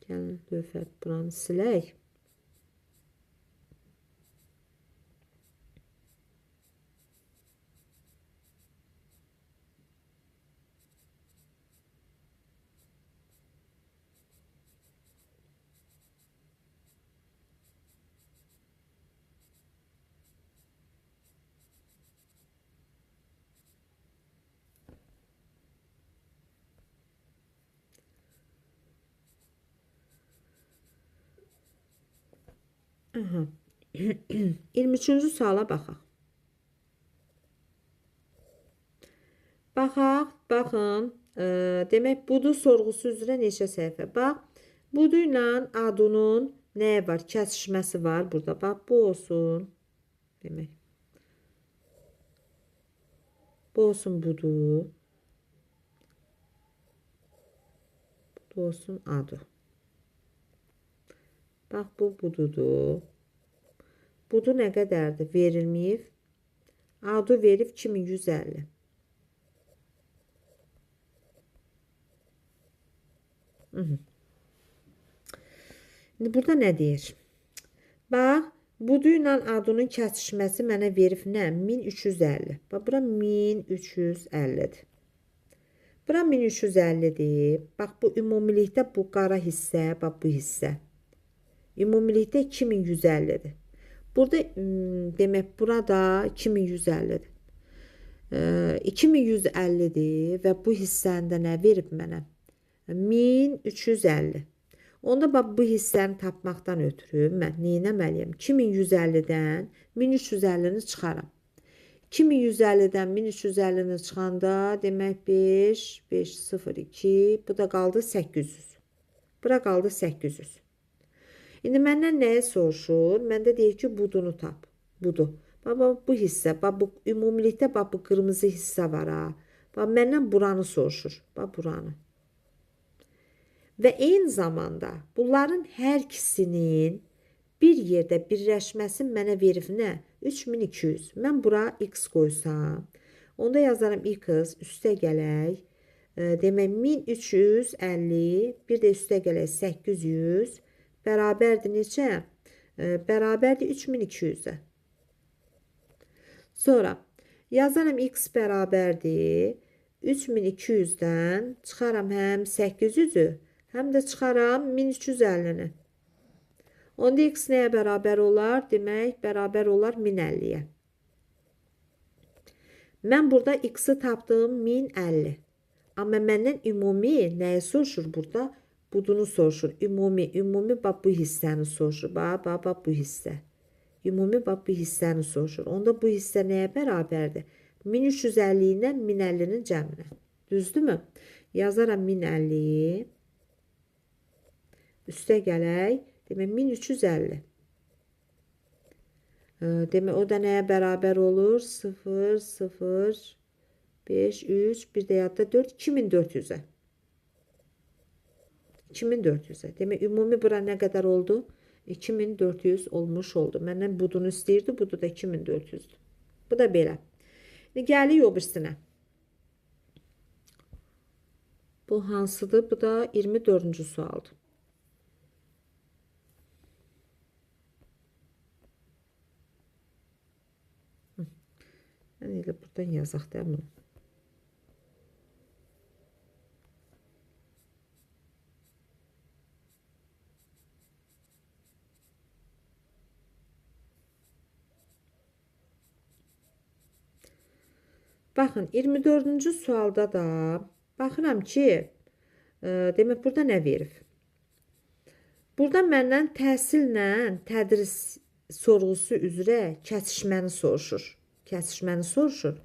Gəlin, lövhət buranı silək. Aha. 23-cü suala baxaq. Baxaq, baxın. Demək, budur sorğusu üzrə neçə səhifə. Bax, budur ilə adının nəyə var? Kəsişməsi var burada. Bax, bu olsun. Demək, bu olsun budur. Bu olsun adı. Bax, bu bududur. Budu nə qədərdir? Verilməyib. Adı verib 2150. İndi burada nə deyir? Bax, budu ilə adının kəsişməsi mənə verib nə? 1350. Bax, bura 1350-dir. Bura 1350-dir. Bax, bu ümumilikdə bu qara hissə, bax bu hissə. Ümumilikdə 2150-dir. Burada demək, burada 2150-dir. 2150-dir və bu hissəndə nə verib mənə? 1350. Onda bax, bu hissəni tapmaqdan ötürü mən neynəməliyəm? 2150-dən 1350-ni çıxaram. 2150-dən 1350-ni çıxanda demək 5, 5, 0, 2, bu da qaldı 800. Bura qaldı 800. İndi məndən nəyə soruşur? Məndə deyir ki, budunu tap. Budu. Bax, bu hissə, bax, bu ümumilikdə bax, bu qırmızı hissə var ha. Bax, məndən buranı soruşur. Bax, buranı. Və eyni zamanda bunların hər ikisinin bir yerdə birləşməsi mənə verib nə? 3200. Mən bura x qoysam, onda yazaram x üstə gələk. Demək 1350, bir də üstə gələk 800 bərabərdir neçə? Bərabərdir 3200-ə. Sonra yazaram x bərabərdir 3200-dən çıxaram həm 800-ü, həm də çıxaram 1350-ni. Onda x nəyə bərabər olar? Demək, bərabər olar 1050-yə. Mən burada x-i tapdım 1050. Amma məndən ümumi nəyi soruşur burada? Budunu soruşur. Ümumi bax bu hissəni soruşur. Bax bu hissə. Ümumi bax bu hissəni soruşur. Onda bu hissə nəyə bərabərdir? 1350 ilə 1050-nin cəminə. Düzdürmü? Yazaram 1050. Üstə gələk. Demək 1350. Demək o da nəyə bərabər olur? 0, 0, 5, 3, bir də yadda 4, 2400-ə. 2400-ə. Demək ümumi bura nə qədər oldu? 2400 olmuş oldu. Məndən budunu istəyirdi. Budu da 2400-dür. Bu da belə. Gəlik o birisinə. Bu hansıdır? Bu da 24-cü sualdır. Yəni elə buradan yazaq da bunu. Baxın, 24-cü sualda da baxıram ki, demək burada nə verib? Burada məndən təhsillə tədris sorğusu üzrə kəsişməni soruşur. Kəsişməni soruşur.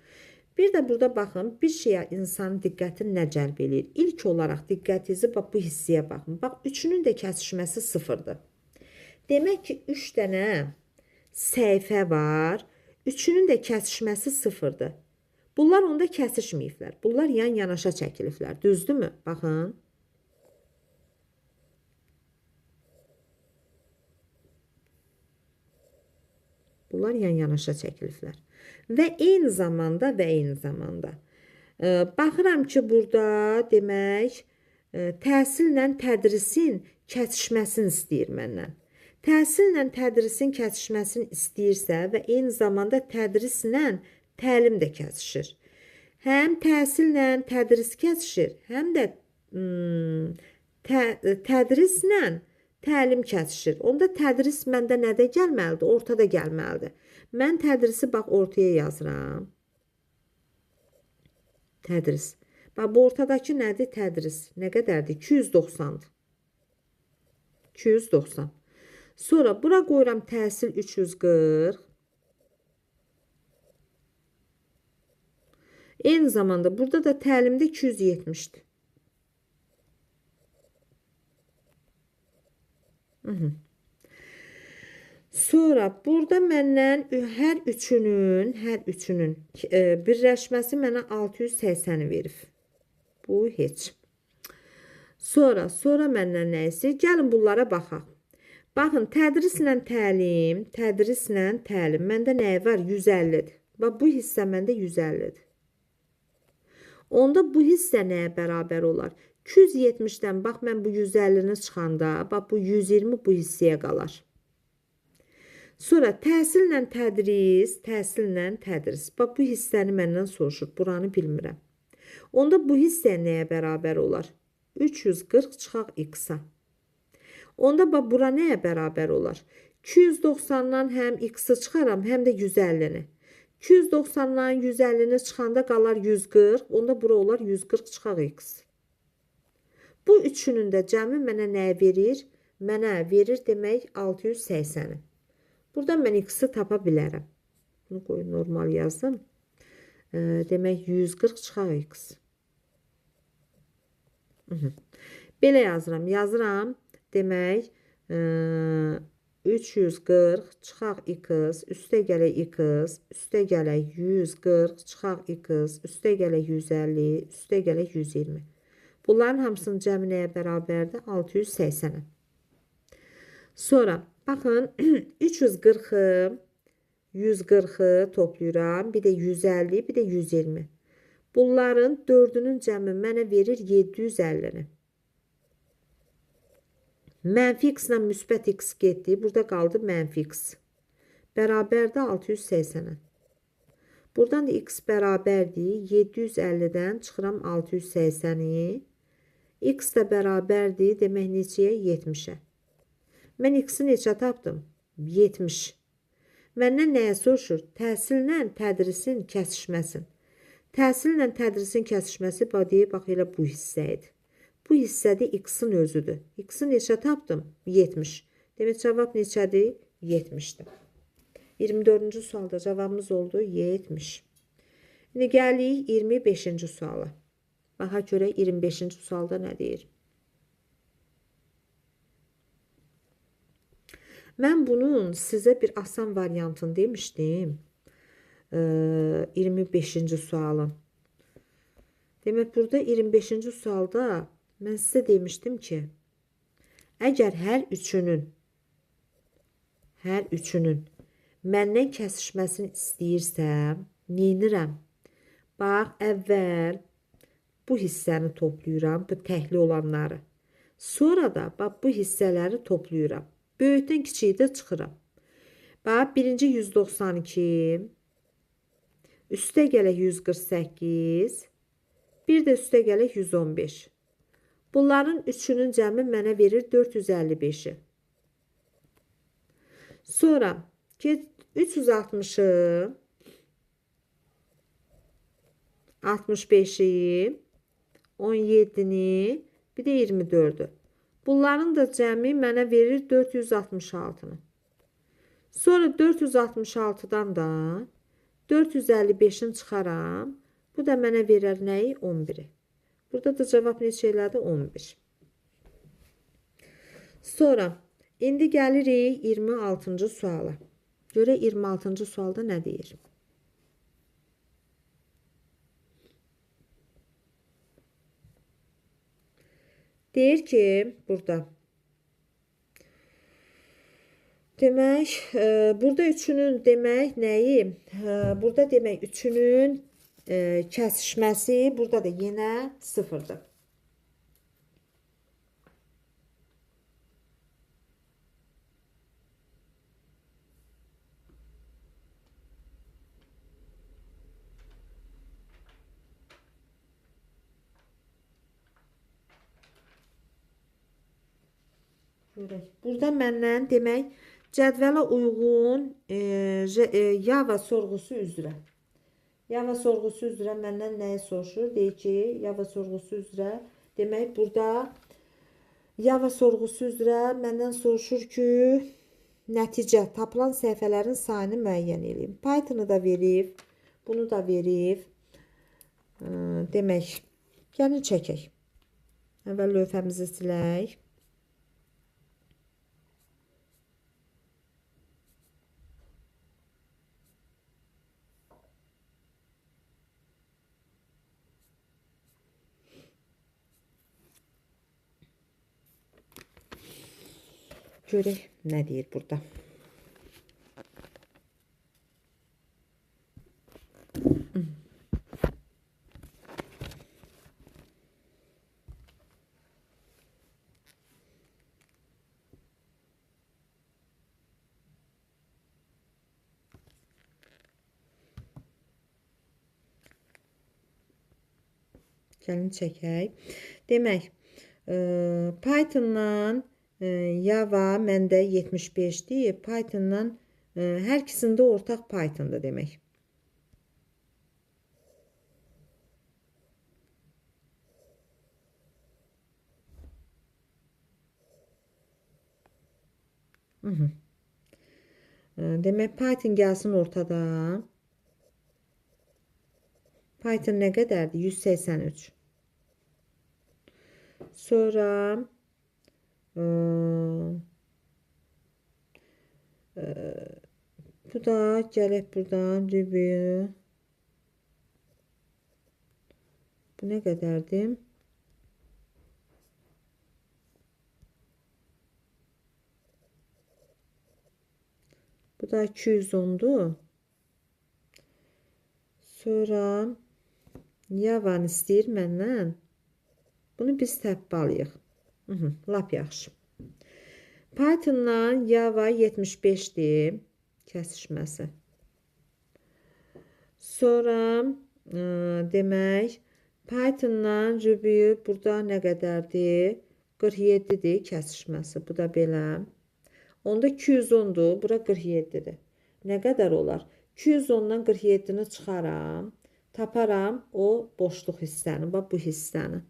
Bir də burada baxın, bir şeyə insanın diqqətini nə cəlb eləyir? İlk olaraq diqqətinizi bax bu hissəyə baxın. Bax, üçünün də kəsişməsi sıfırdır. Demək ki, 3 dənə səhifə var. Üçünün də kəsişməsi sıfırdır. Bunlar onda kəsişməyiblər. Bunlar yan-yanaşa çəkiliblər. Düzdürmü? Baxın. Bunlar yan-yanaşa çəkiliblər. Və eyni zamanda baxıram ki, burada demək təhsillə tədrisin kəsişməsini istəyir məndən. Təhsillə tədrisin kəsişməsini istəyirsə və eyni zamanda tədrislə təlim də kəsişir. Həm təhsillə tədris kəsişir, həm də tədrislə təlim kəsişir. Onda tədris məndə nədə gəlməlidir? Ortada gəlməlidir. Mən tədrisi bax ortaya yazıram. Tədris. Bax bu ortadakı nədir? Tədris. Nə qədərdir? 290-dır. 290. Sonra bura qoyuram təhsil 340. Eyni zamanda burada da təlimdə 270'dir. Sonra burada məndən hər üçünün birləşməsi mənə 680 verib. Bu heç. Sonra məndən nə istəyir? Gəlin bunlara baxaq. Baxın, tədrislə təlim. Məndə nə var? 150'dir. Bax, bu hissə məndə 150'dir. Onda bu hissə nəyə bərabər olar? 270'dən bax, mən bu 150'ni çıxanda, bax, bu 120 bu hissəyə qalar. Sonra təhsillə tədris. Bax, bu hissəni məndən soruşur. Buranı bilmirəm. Onda bu hissə nəyə bərabər olar? 340 çıxaq x-a. Onda bax, bura nəyə bərabər olar? 290'dan həm x-i çıxaram, həm də 150'ni. 290'dan 150'ni çıxanda qalar 140. Onda bura olar 140 çıxaq x. Bu üçünün də cəmi mənə nə verir? Mənə verir demək 680'i. Buradan mən x-i tapa bilərəm. Bunu qoyun, normal yazdım. Demək 140 çıxaq x. Belə yazıram. Demək 340 çıxaq x, üstə gələk x, üstə gələk 140 çıxaq x, üstə gələk 150, üstə gələk 120. Bunların hamısının cəmi nəyə bərabərdir? 680'ə. Sonra baxın 340'ı 140'ı toplayıram. Bir də 150, bir də 120. Bunların dördünün cəmi mənə verir 750'ni. Mənfi x ilə müsbət x getdi. Burada qaldı mənfi x. Bərabərdir 680'ə. Buradan da x bərabərdir. 750'dən çıxıram 680'i. X də bərabərdir. Demək neçəyə? 70'ə. Mən x-i neçə tapdım? 70. Məndən nəyə soruşur? Təhsillə tədrisin kəsişməsin. Təhsillə tədrisin kəsişməsi bax elə bu hissəydi. Bu hissədə x-in özüdür. X-i neçə tapdım? 70. Demək cavab neçədir? 70'dir. 24-cü sualda cavabımız oldu 70. İndi gəlirik 25-ci suala. Baxa görə 25-ci sualda nə deyir? Mən bunun sizə bir asan variantını demişdim. 25-ci sualın. Demək, burada 25-ci sualda mən sizə demişdim ki, əgər hər üçünün məndən kəsişməsini istəyirsəm, neynirəm? Bax, əvvəl bu hissəni toplayıram, bu təhli olanları. Sonra da bax, bu hissələri toplayıram. Böyükdən kiçiyi də çıxıram. Bax, birinci 192, üstə gələk 148, bir də üstə gələk 115. Bunların üçünün cəmi mənə verir 455'i. Sonra 360'ı, 65'i, 17'ni, bir də 24'ü. Bunların da cəmi mənə verir 466'nı. Sonra 466'dan da 455'in çıxaram. Bu da mənə verər nəyi? 11'i. Burada da cavab neçə elədi? 11. Sonra indi gəlirik 26-cı suala. Görə 26-cı sualda nə deyir? Deyir ki, burada. Demək, burada üçünün demək nəyi? Burada demək üçünün kəsişməsi burada da yenə sıfırdır. Burada məndən demək cədvələ uyğun Java sorğusu üzrə. Java sorğusu üzrə məndən nəyi soruşur? Deyir ki, Java sorğusu üzrə demək burada Java sorğusu üzrə məndən soruşur ki, nəticə tapılan səhifələrin sayını müəyyən edin. Python'ı da verib, bunu da verib. Demək, gəlin çəkək. Əvvəl lövhəmizi silək. Görək nə deyir burada. Gəlin çəkək. Demək, Pythondan Java məndə 75-dir. Pythondan hər ikisində ortaq Pythonda demək. Demək, Python gəlsin ortada. Python nə qədərdir? 183. Sonra bu da gələk buradan review. Bu nə qədərdir? Bu da 210'dur. Sonra Java-nı istəyir məndən. Bunu biz təpbalıyıq. Lap yaxşı. Pythondan Java 75'dir. Kəsişməsi. Sonra demək, Pythondan Ruby burada nə qədərdir? 47'dir kəsişməsi. Bu da belə. Onda 210'dur. Bura 47'dir. Nə qədər olar? 210'dan 47'ni çıxaram. Taparam o boşluq hissəni. Bax bu hissəni.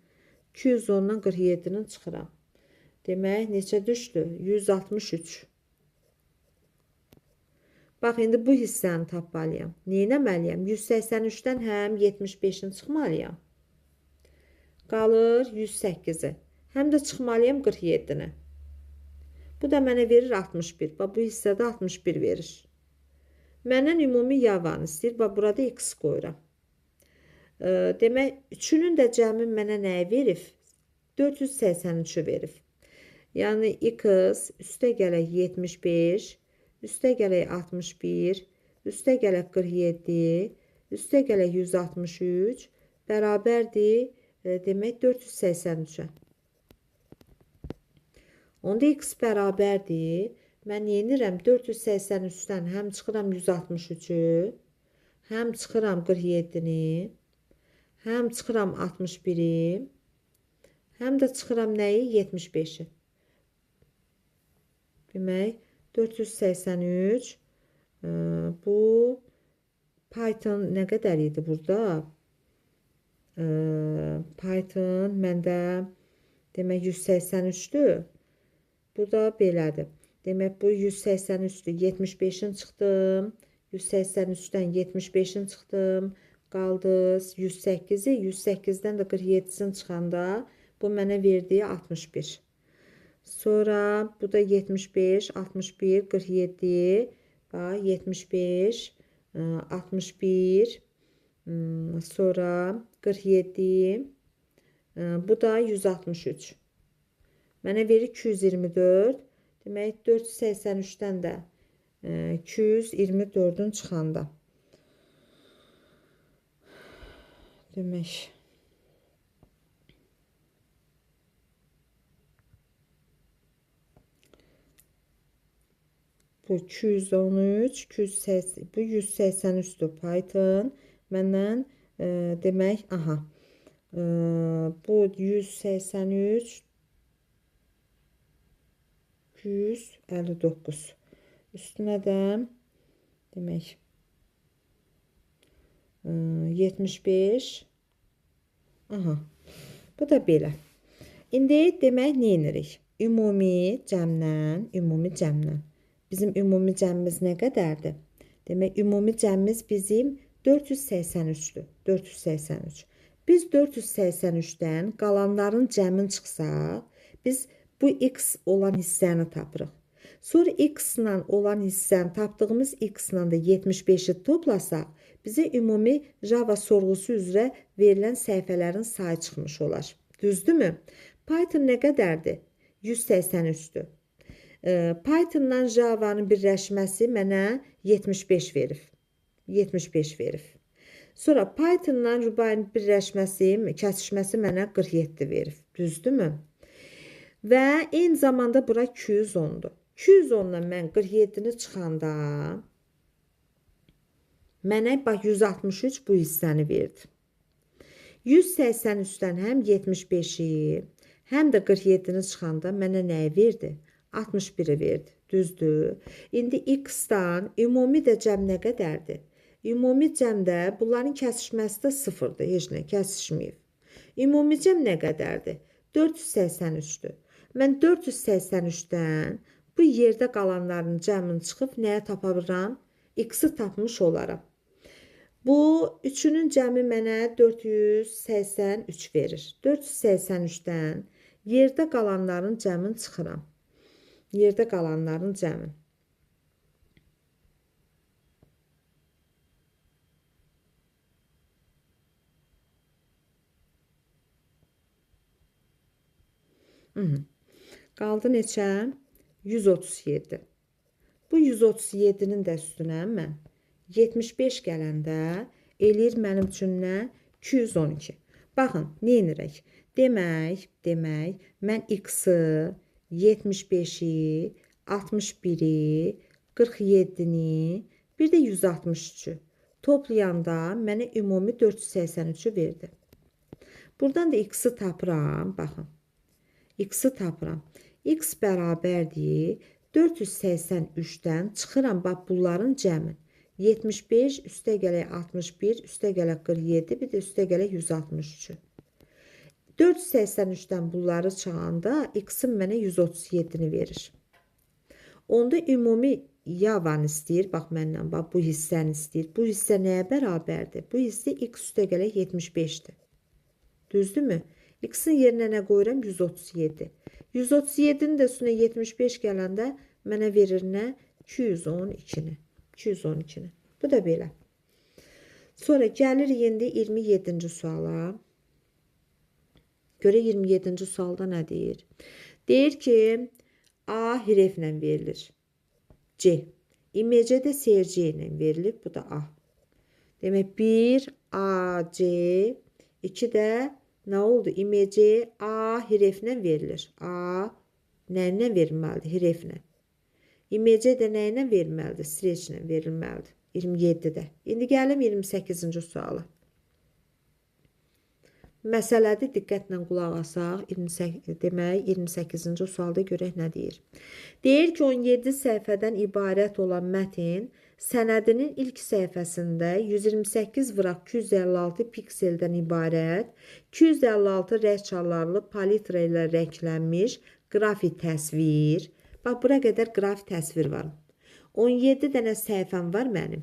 210'dan 47'ni çıxıram. Demək, neçə düşdü? 163. Bax, indi bu hissəni tapmalıyam. Neynəməliyəm? 183'dən həm 75'in çıxmalıyam. Qalır 108'i. Həm də çıxmalıyam 47'ni. Bu da mənə verir 61. Bax, bu hissədə 61 verir. Məndən ümumi Java-nı istəyir. Bax, burada x qoyuram. Demək, üçünün də cəmi mənə nəyi verib? 483'ü verib. Yəni, x üstə gələk 75, üstə gələk 61, üstə gələk 47, üstə gələk 163, bərabərdir, demək, 483'ə. Onda x bərabərdir. Mən yenirəm 483'dən həm çıxıram 163'ü, həm çıxıram 47'ni, həm çıxıram 61'i, həm də çıxıram nəyi? 75'i. Demək, 483. Bu Python nə qədər idi burada? Python məndə demək 183'dür. Bu da belədir. Demək, bu 183'dür. 75'in çıxdım. 183'dən 75'in çıxdım. Qaldı 108'i. 108'dən də 47'sini çıxanda bu mənə verdiyi 61. Sonra bu da 75, 61, 47. Bax, 75, 61. Sonra 47. Bu da 163. Mənə verir 224. Demək, 483'dən də 224'ün çıxanda. Demək, bu 213, 280, bu 183'dür Python. Məndən demək, aha, bu 183, 259. Üstünə də demək 75. Aha. Bu da belə. İndi demək nə edirik? Ümumi cəmdən. Bizim ümumi cəmimiz nə qədərdir? Demək, ümumi cəmimiz bizim 483'dür. 483. Biz 483-dən qalanların cəmin çıxsaq, biz bu x olan hissəni tapırıq. Sonra x-la olan hissəni tapdığımız x-la da 75-i toplasaq, bizə ümumi Java sorğusu üzrə verilən səhifələrin sayı çıxmış olar. Düzdürmü? Python nə qədərdir? 183-dür. Pythondan Java-nın birləşməsi mənə 75 verir. 75 verir. Sonra Pythondan Ruby'nin birləşməsi, kəsişməsi mənə 47 verir. Düzdürmü? Və eyni zamanda bura 210-dur. 210-dan mən 47-ni çıxanda mənə bax 163 bu hissəni verdi. 183-dən həm 75-i, həm də 47-ni çıxanda mənə nəyi verdi? 61-i verdi. Düzdür? İndi x-dan ümumi də cəm nə qədərdir? Ümumi cəmdə bunların kəsişməsi də 0-dır. Heç nə kəsişməyib. Ümumi cəm nə qədərdir? 483-dür. Mən 483-dən bu yerdə qalanların cəmini çıxıb nəyə tapa bilirəm? X-i tapmış olaram. Bu üçünün cəmi mənə 483 verir. 483-dən yerdə qalanların cəmini çıxıram. Yerdə qalanların cəmi. Qaldı neçə? 137. Bu 137-nin də üstünə mən 75 gələndə eləyir mənim üçün nə? 212. Baxın, nə edirək? Demək, mən x-i, 75-i, 61-i, 47-ni, bir də 163-ü toplayanda mənə ümumi 483-ü verdi. Buradan da x-i tapıram, baxın. X-i tapıram. X bərabərdir 483-dən çıxıram bax bunların cəmin. 75 üstə gələk 61, üstə gələk 47, bir də üstə gələk 163. 483-dən bunları çıxanda x-in mənə 137-ni verir. Onda ümumi Java-nı istəyir, bax məndən, bax bu hissəni istəyir. Bu hissə nəyə bərabərdir? Bu hissə x üstə gələk 75-dir. Düzdürmü? X-in yerinə nə qoyuram? 137. 137-nin də üstünə 75 gələndə mənə verir nə? 212-ni. 212-ni. Bu da belə. Sonra gəlirik indi 27-ci suala. Görə 27-ci sualda nə deyir? Deyir ki, A hərflə verilir. C. İmece də SC ilə verilir. Bu da A. Demək 1 A, C, 2 də nə oldu? İmece A hərflə verilir. A nə ilə verilməlidir? Hərflə. İmece də nə ilə verilməlidir? Streçlə verilməlidir. 27-də. İndi gəlim 28-ci suala. Məsələdir, diqqətlə qulaq asaq. Demək, 28-ci sualda görək nə deyir. Deyir ki, 17 səhifədən ibarət olan mətn sənədinin ilk səhifəsində 128/256 pikseldən ibarət 256 rəngçalarlı palitra ilə rənglənmiş qrafik təsvir. Bax, bura qədər qrafik təsvir var. 17 dənə səhifəm var mənim.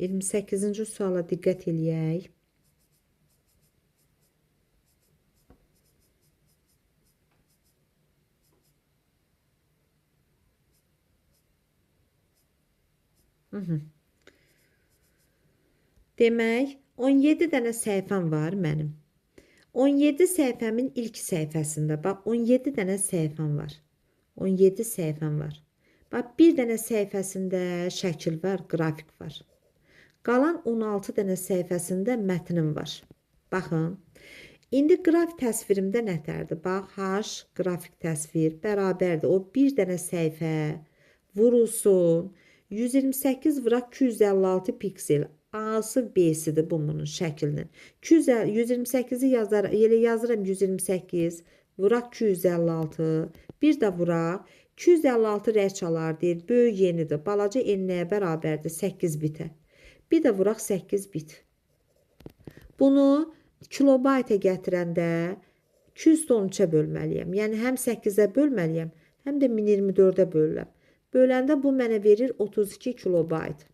Yirmi səkkizinci suala diqqət eləyək. Demək, 17 dənə səhifəm var mənim. 17 səhifəmin ilk səhifəsində, bax, 17 dənə səhifəm var. 17 səhifəm var. Bax, bir dənə səhifəsində şəkil var, qrafik var. Qalan 16 dənə səhifəsində mətnim var. Baxın, indi qrafik təsvirimdə nətərdir? Bax, H qrafik təsvir bərabərdir. O bir dənə səhifə vurulsun. 128/256 piksel. A-sı B-sidir bunun şəklinin. 128-i yazıram 128, vuraq 256, bir də vuraq 256 rəy çalar deyir. Böyük yenidir. Balaca n nəyə bərabərdir? 8 bitə. Bir də vuraq 8 bit. Bunu kilobayta gətirəndə 213-ə bölməliyəm. Yəni həm 8-ə bölməliyəm, həm də 1024-ə bölürəm. Böləndə bu mənə verir 32 kilobayt.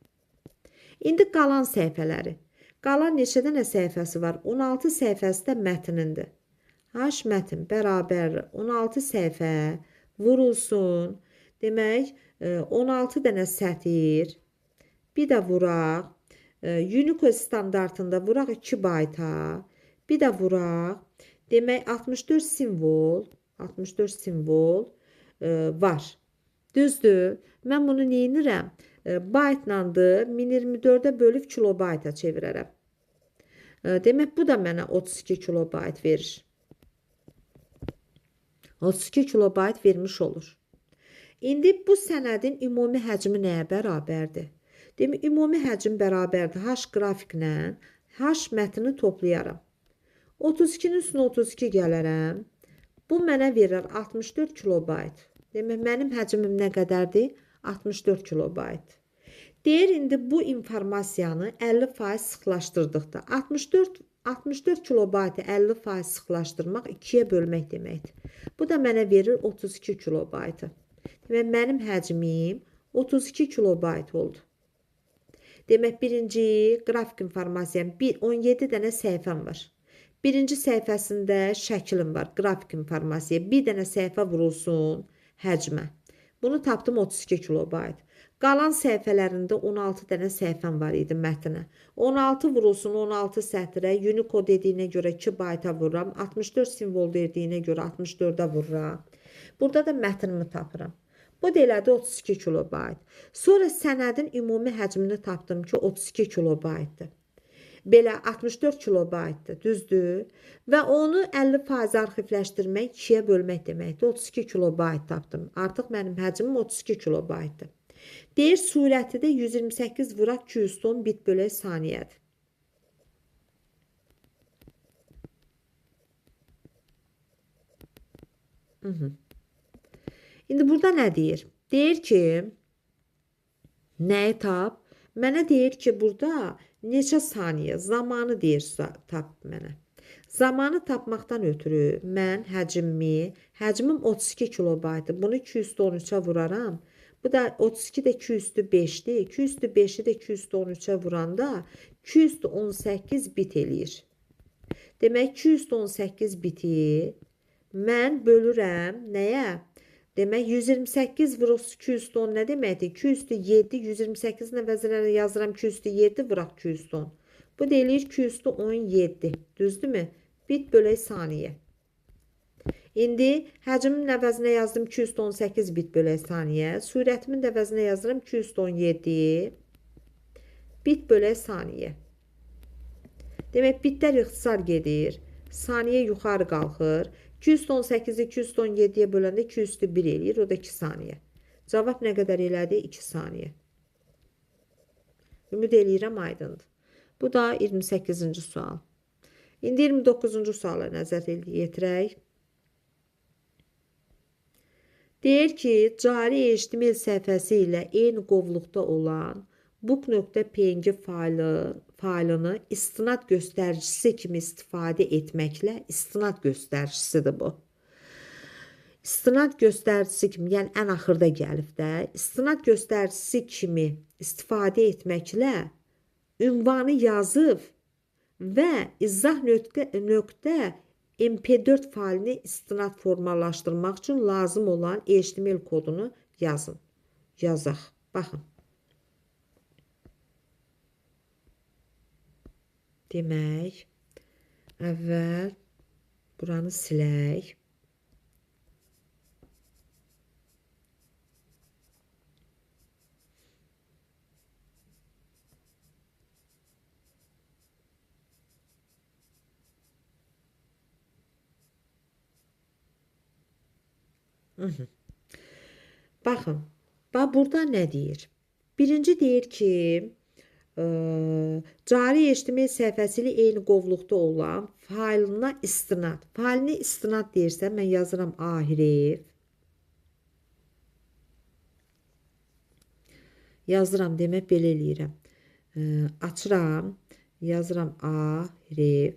İndi qalan səhifələri. Qalan neçə dənə səhifəsi var? 16 səhifəsi də mətnindir. H mətin bərabər 16 səhifə vurulsun. Demək, 16 dənə sətir. Bir də vuraq. Unicode standartında vuraq 2 bayta. Bir də vuraq. Demək, 64 simvol var. Düzdür. Mən bunu neyinirəm? Baytlandır. 1024-ə bölüb kilobayta çevirərəm. Demək, bu da mənə 32 kilobayt verir. 32 kilobayt vermiş olur. İndi bu sənədin ümumi həcmi nəyə bərabərdir? Demək, ümumi həcm bərabərdir. H qrafiklə H mətni toplayaram. 32-nin üstünə 32 gələrəm. Bu mənə verir 64 kilobayt. Demək, mənim həcmim nə qədərdir? 64 kilobayt. Deyir, indi bu informasiyanı 50% sıxlaşdırdıqda 64 kilobaytı 50% sıxlaşdırmaq 2-yə bölmək deməkdir. Bu da mənə verir 32 kilobaytı. Demək, mənim həcmim 32 kilobayt oldu. Demək, birinci qrafik informasiyam 17 dənə səhifəm var. Birinci səhifəsində şəklim var, qrafik informasiya. Bir dənə səhifə vurulsun həcmə. Bunu tapdım 32 kilobayt. Qalan səhifələrində 16 dənə səhifəm var idi mətnə. 16 vurulsun 16 sətrə, Unicode dediyinə görə 2 bayta vururam. 64 simvol verdiyinə görə 64-ə vururam. Burada da mətnimi tapıram. Bu da elədi 32 kilobayt. Sonra sənədin ümumi həcmini tapdım ki 32 kilobaytdır. Belə 64 kilobaytdır, düzdür? Və onu 50% arxivləşdirmək, 2-yə bölmək deməkdir. 32 kilobayt tapdım. Artıq mənim həcmim 32 kilobaytdır. Deyir, surəti də 128 vuraq 210 bit bölək saniyədir. İndi burada nə deyir? Deyir ki, nəyi tap? Mənə deyir ki, burada neçə saniyə, zamanı deyir, tap mənə. Zamanı tapmaqdan ötürü mən həcmim 32 kilobaytdır. Bunu 213-ə vuraram. Bu da 32 də 205-dir. 205-i də 213-ə vuranda 218 bit eləyir. Demək, 218 biti mən bölürəm nəyə? Demək, 128 vuraq 210 nə deməkdir? 207, 128 nəvəzlərə yazıram 207 vuraq 210. Bu deyilir 217. Düzdürmü? Bit bölək saniyə. İndi həcmin əvəzinə yazdım 218 bit bölək saniyə. Surətimin əvəzinə yazıram 217 bit bölək saniyə. Demək, bitlər ixtisar gedir. Saniyə yuxarı qalxır. 218-i 217-yə böləndə 201 eləyir. O da 2 saniyə. Cavab nə qədər elədi? 2 saniyə. Ümid eləyirəm aydındır. Bu da 28-ci sual. İndi 29-cu suala nəzər yetirək. Deyir ki, cari HTML səhifəsi ilə eyni qovluqda olan book.png faylını istinad göstəricisi kimi istifadə etməklə, istinad göstəricisidir bu. İstinad göstəricisi kimi, yəni ən axırda gəlib də, istinad göstəricisi kimi istifadə etməklə ünvanı yazıb və izah nöqtə MP4 failini istinad formalaşdırmaq üçün lazım olan HTML kodunu yazın. Yazaq. Baxın. Demək, əvvəl buranı silək. Baxın, burada nə deyir? Birinci deyir ki, cari HTML səhifəsi ilə eyni qovluqda olan faylına istinad. Failini istinad deyirsə, mən yazıram A hərf. Yazıram, demək belə eləyirəm. Açıram, yazıram Arif.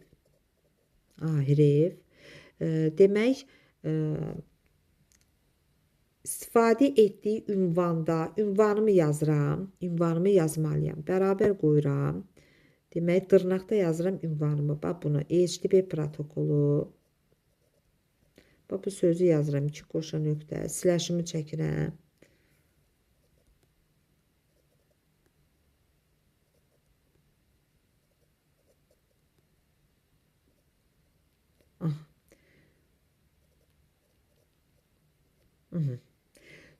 Arif. Demək, istifadə etdiyi ünvanda ünvanımı yazıram. Ünvanımı yazmalıyam. Bərabər qoyuram. Demək, dırnaqda yazıram ünvanımı. Bax bunu HTTP protokolu. Bax bu sözü yazıram. 2 qoşa nöqtə. Slash'ımı çəkirəm.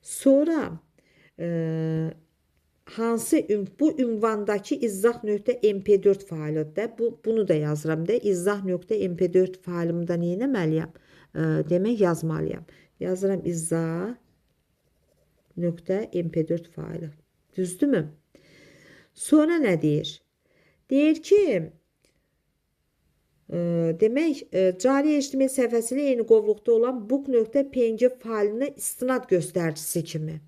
Sonra bu ünvandakı izzah.mp4 faylıdır. Bunu da yazıram da. İzzah.mp4 faylımda nə etməliyəm? Demək yazmalıyam. Yazıram izzah.mp4 faylı. Düzdürmü? Sonra nə deyir? Deyir ki, demək, cari HTML səhifəsi ilə eyni qovluqda olan book.png faylına istinad göstəricisi kimi.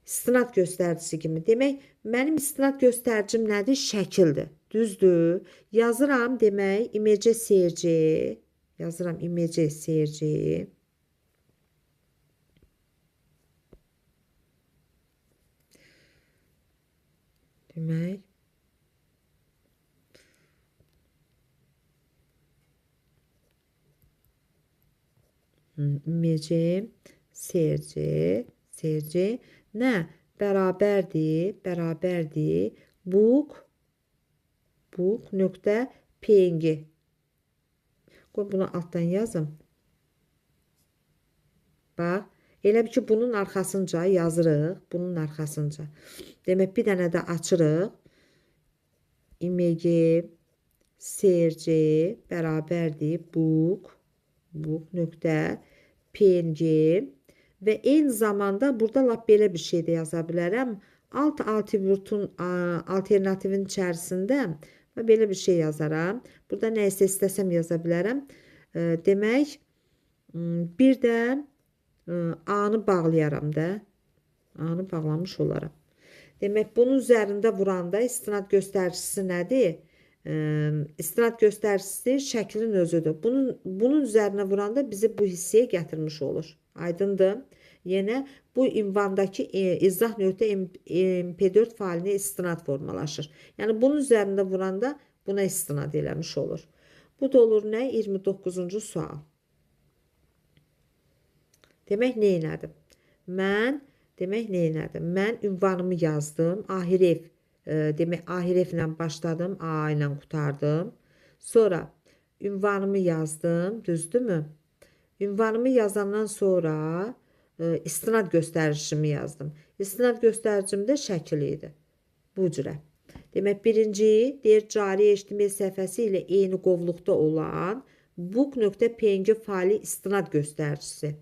İstinad göstəricisi kimi. Demək, mənim istinad göstəricim nədir? Şəkildir. Düzdür. Yazıram, demək, image.crc. Yazıram image.crc. Demək, image.crc nə? Bərabərdir book.png. Qoy bunu altdan yazım. Bax, elə bir ki, bunun arxasınca yazırıq. Bunun arxasınca. Demək, bir dənə də açırıq. Image.crc bərabərdir book.png və eyni zamanda burada lap belə bir şey də yaza bilərəm. Alt atributun alternativin içərisində belə bir şey yazaram. Burada nə isə istəsəm yaza bilərəm. Demək, bir də A-nı bağlayaram da. A-nı bağlamış olaram. Demək, bunun üzərində vuranda istinad göstəricisi nədir? İstinad göstəricisi şəklin özüdür. Bunun üzərinə vuranda bizi bu hissəyə gətirmiş olur. Aydındır. Yenə bu ünvandakı izzah.mp4 failinə istinad formalaşır. Yəni bunun üzərində vuranda buna istinad eləmiş olur. Bu da olur nə? 29-cu sual. Demək, nə elədim? Mən ünvanımı yazdım. Ahiref. Demək, ahireflə başladım. A ilə qutardım. Sonra ünvanımı yazdım. Düzdürmü? Ünvanımı yazandan sonra istinad göstəricimi yazdım. İstinad göstəricim də şəkil idi. Bu cürə. Demək, birinci deyir, cari HTML səhifəsi ilə eyni qovluqda olan book.png faylı istinad göstəricisi.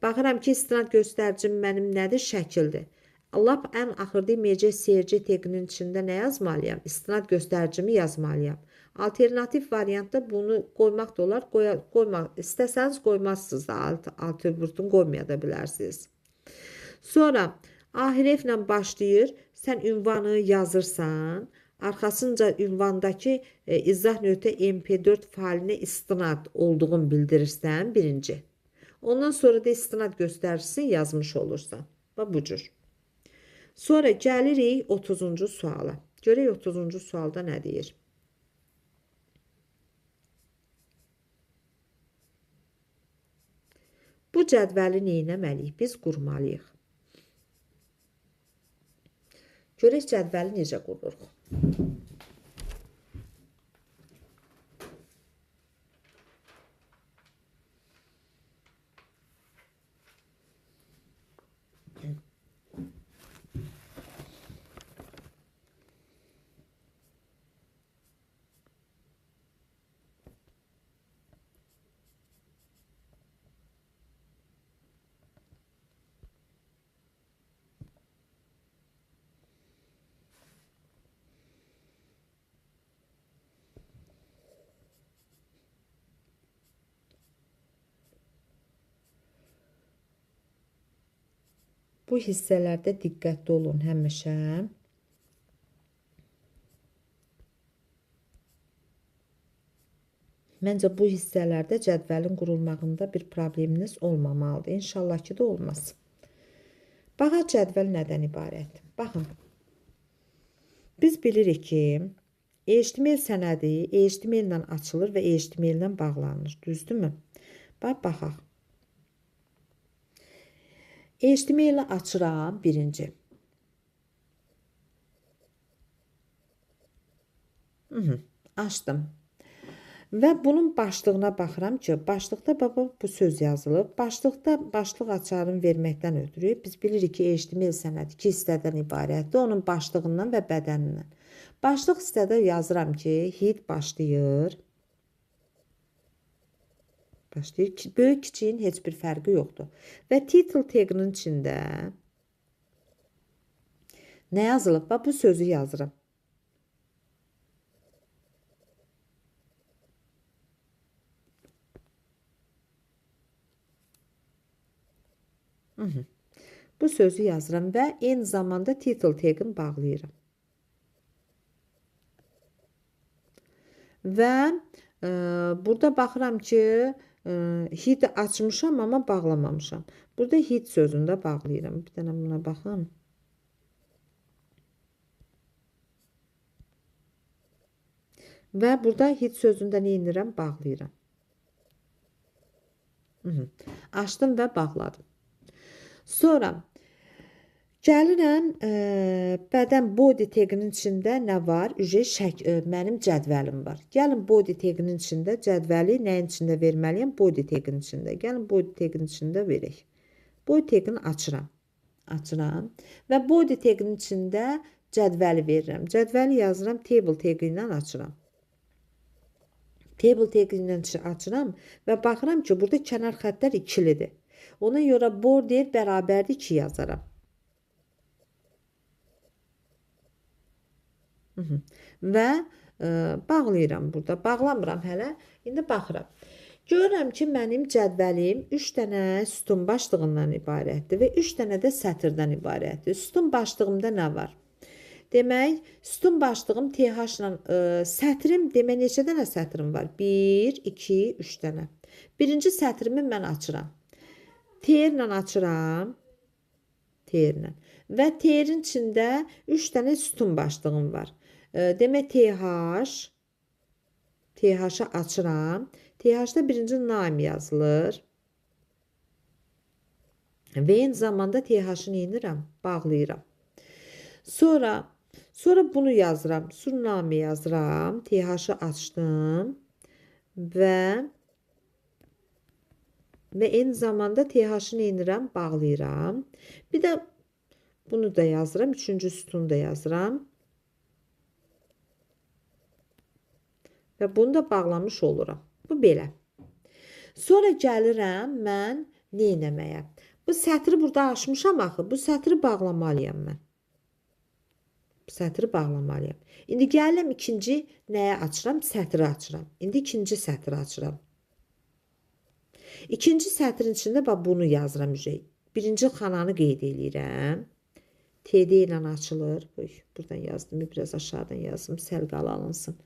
Baxıram ki, istinad göstəricim mənim nədir? Şəkildir. Lap ən axırda image.crc teqinin içində nə yazmalıyam? İstinad göstəricimi yazmalıyam. Alternativ variantda bunu qoymaq da olar, istəsəniz qoymazsınız da, atributunu qoymaya da bilərsiniz. Sonra ahireflə başlayır, sən ünvanı yazırsan, arxasınca ünvandakı izzah.mp4 failinə istinad olduğunu bildirirsən, birinci. Ondan sonra da istinad göstəricisini yazmış olursan. Bu cür. Sonra gəlirik 30-cu suala. Görək 30-cu sualda nə deyir? Bu cədvəli nə etməliyik? Biz qurmalıyıq. Görək cədvəli necə qururuq? Bu hissələrdə diqqətli olun həmişə. Məncə bu hissələrdə cədvəlin qurulmağında bir probleminiz olmamalıdır. İnşallah ki də olmaz. Bax, cədvəl nədən ibarətdir? Baxın. Biz bilirik ki, HTML sənədi HTML ilə açılır və HTML ilə bağlanır. Düzdürmü? Bax, baxaq. HTML-i açıram birinci. Açdım. Və bunun başlığına baxıram ki, başlıqda bu söz yazılıb. Başlıqda başlıq açarını verməkdən ötürü biz bilirik ki, HTML sənədi 2 hissədən ibarətdir. Onun başlığından və bədənindən. Başlıq hissədə yazıram ki, head başlayır. Böyük kiçiyin heç bir fərqi yoxdur. Və title tagının içində nə yazılıb? Bu sözü yazıram. Bu sözü yazıram və eyni zamanda title tagını bağlayıram. Və burada baxıram ki, head açmışam, amma bağlamamışam. Burada head sözünü də bağlayıram. Bir dənə buna baxın. Və burada head sözünü də nə edirəm? Bağlayıram. Açdım və bağladım. Sonra gəlirəm bədən body taginin içində nə var? Mənim cədvəlim var. Gəlin body taginin içində cədvəli nəyin içində verməliyəm? Body taginin içində. Gəlin body taginin içində verək. Body tagını açıram. Açıram. Və body taginin içində cədvəli verirəm. Cədvəli yazıram, table tagi ilə açıram. Table tagi ilə açıram və baxıram ki, burada kənar xəttlər ikilidir. Ona görə border bərabərdir 2 yazaram. Və bağlayıram burada. Bağlamıram hələ. İndi baxıram. Görürəm ki, mənim cədvəlim 3 dənə sütun başlığından ibarətdir və 3 dənə də sətirdən ibarətdir. Sütun başlığımda nə var? Demək, sütun başlığım TH ilə sətrim, demək neçə dənə sətrim var? 1, 2, 3 dənə. Birinci sətrimi mən açıram. TR ilə açıram. TR ilə. Və TR-in içində 3 dənə sütun başlığım var. Demək TH. TH-ı açıram. TH-da birinci name yazılır. Və eyni zamanda TH-ı neyinirəm? Bağlayıram. Sonra bunu yazıram. Surname yazıram. TH-ı açdım. Və eyni zamanda TH-ı neyinirəm? Bağlayıram. Bir də bunu da yazıram. Üçüncü sütunu da yazıram. Və bunu da bağlamış oluram. Bu belə. Sonra gəlirəm mən neynəməyə? Bu sətri burada açmışam axı. Bu sətri bağlamalıyam mən. Bu sətri bağlamalıyam. İndi gəlirəm ikinci nəyə açıram? Sətri açıram. İndi ikinci sətri açıram. İkinci sətrin içində bunu yazıram. Birinci xananı qeyd edirəm. TD ilə açılır. Buradan yazdım. Biraz aşağıdan yazdım. Səlqalı alınsın.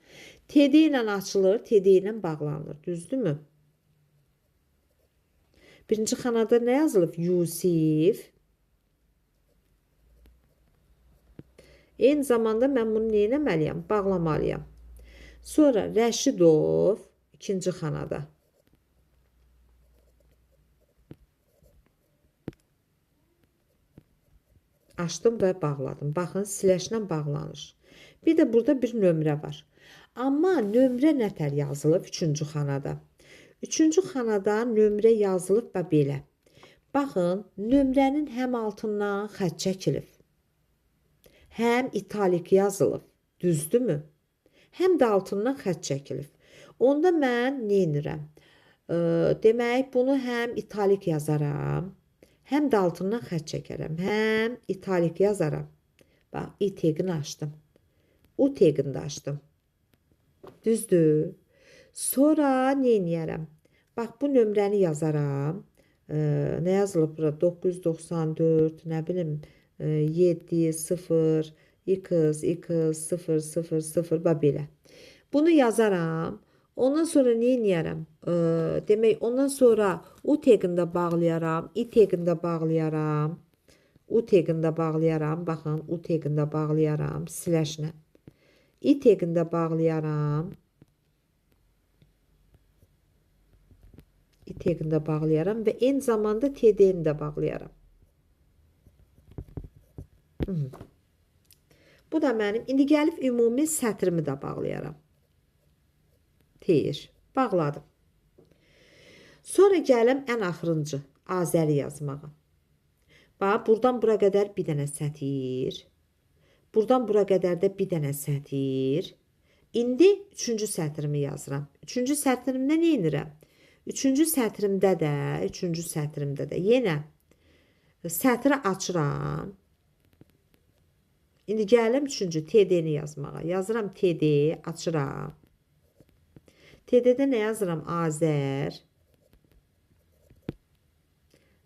TD ilə açılır. TD ilə bağlanır. Düzdürmü? Birinci xanada nə yazılıb? Yusif. Eyni zamanda mən bunu neynəməliyəm? Bağlamalıyam. Sonra Rəşidov. İkinci xanada. Açdım və bağladım. Baxın, siləşlə bağlanır. Bir də burada bir nömrə var. Amma nömrə nətər yazılıb 3-cü xanada? 3-cü xanada nömrə yazılıb və belə. Baxın, nömrənin həm altından xətt çəkilib, həm italik yazılıb. Düzdürmü? Həm də altından xətt çəkilib. Onda mən neynirəm? Demək, bunu həm italik yazaram, həm də altından xətt çəkərəm. Həm italik yazaram. Bax, i teqini açdım. U teqini də açdım. Düzdür. Sonra neyniyərəm? Bax, bu nömrəni yazaram. Nə yazılıb bura? 994, nə bilim, 7, 0, x, 0, 0, 0, bax belə. Bunu yazaram. Ondan sonra nə edərəm? Demək, ondan sonra u teqində bağlayaram, i teqində bağlayaram. U teqində bağlayaram. Baxın, u teqində bağlayaram slashlə. I teqində bağlayaram. I teqində bağlayaram və eyni zamanda TD-ni də bağlayaram. Bu da mənim. İndi gəlib ümumi sətrimi də bağlayaram. Teyir. Bağladım. Sonra gələm ən axırıncı Azəri yazmağa. Bax, buradan bura qədər bir dənə sətir. Buradan bura qədər də bir dənə sətir. İndi üçüncü sətrimi yazıram. Üçüncü sətrimdə nə edirəm? Üçüncü sətrimdə də yenə sətri açıram. İndi gələm üçüncü TD-ni yazmağa. Yazıram TD, açıram. TD-də nə yazıram? Azər.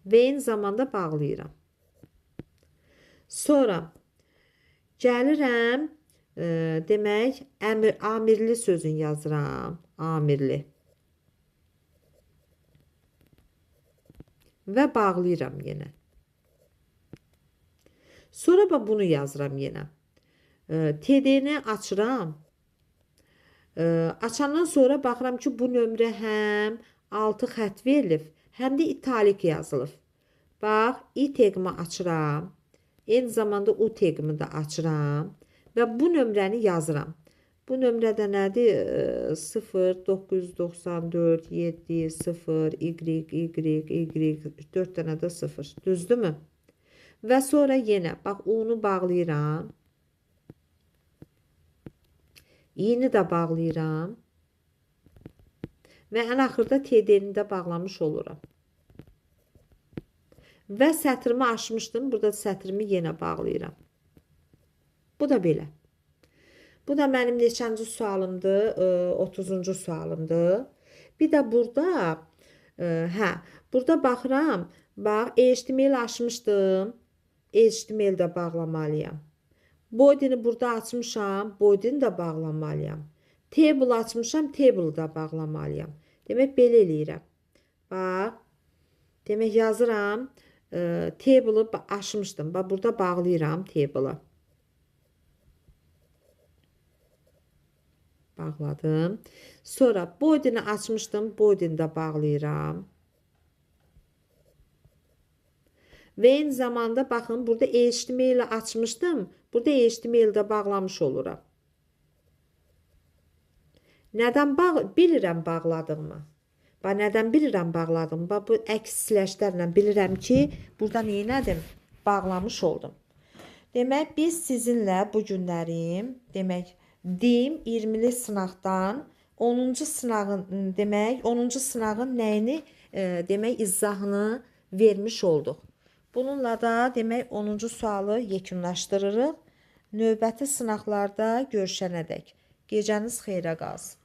Və eyni zamanda bağlayıram. Sonra gəlirəm, demək, amirli sözün yazıram. Amirli. Və bağlayıram yenə. Sonra bunu yazıram yenə. TD-ni açıram. Açandan sonra baxıram ki, bu nömrə həm 6 xətt verilib, həm də italik yazılıb. Bax, i teqimi açıram. Eyni zamanda u teqimi də açıram. Və bu nömrəni yazıram. Bu nömrədə nədir? 0, 994, 7, 0, y, 4 dənə də 0. Düzdürmü? Və sonra yenə, bax, u-nu bağlayıram. İ'ni də bağlayıram. Və ən axırda TD-ni də bağlamış oluram. Və sətrimi açmışdım. Burada sətrimi yenə bağlayıram. Bu da belə. Bu da mənim neçənci sualımdır? 30-cu sualımdır. Bir də burada, burada baxıram. Bax, HTML açmışdım. HTML də bağlamalıyam. Body'ni burada açmışam, body'ni də bağlamalıyam. Table açmışam, table da bağlamalıyam. Demək, belə eləyirəm. Bax, demək, yazıram, table'ı açmışdım. Bax, burada bağlayıram table'ı. Bağladım. Sonra body'ni açmışdım, body'ni də bağlayıram. Və eyni zamanda baxın, burada HTML-i açmışdım. Burada HTML-də bağlamış oluram. Nədən bilirəm bağladığımı? Nədən bilirəm bağladığımı? Bu əks slashlərlə bilirəm ki, burada neynədim? Bağlamış oldum. Demək, biz sizinlə bu günlərim, demək, DİM 20-li sınaqdan 10-cu sınağın, demək, 10-cu sınağın nəyini, demək, izahını vermiş olduq. Bununla da demək 10-cu sualı yekunlaşdırırıq. Növbəti sınaqlarda görüşənədək. Gecəniz xeyrə qalsın.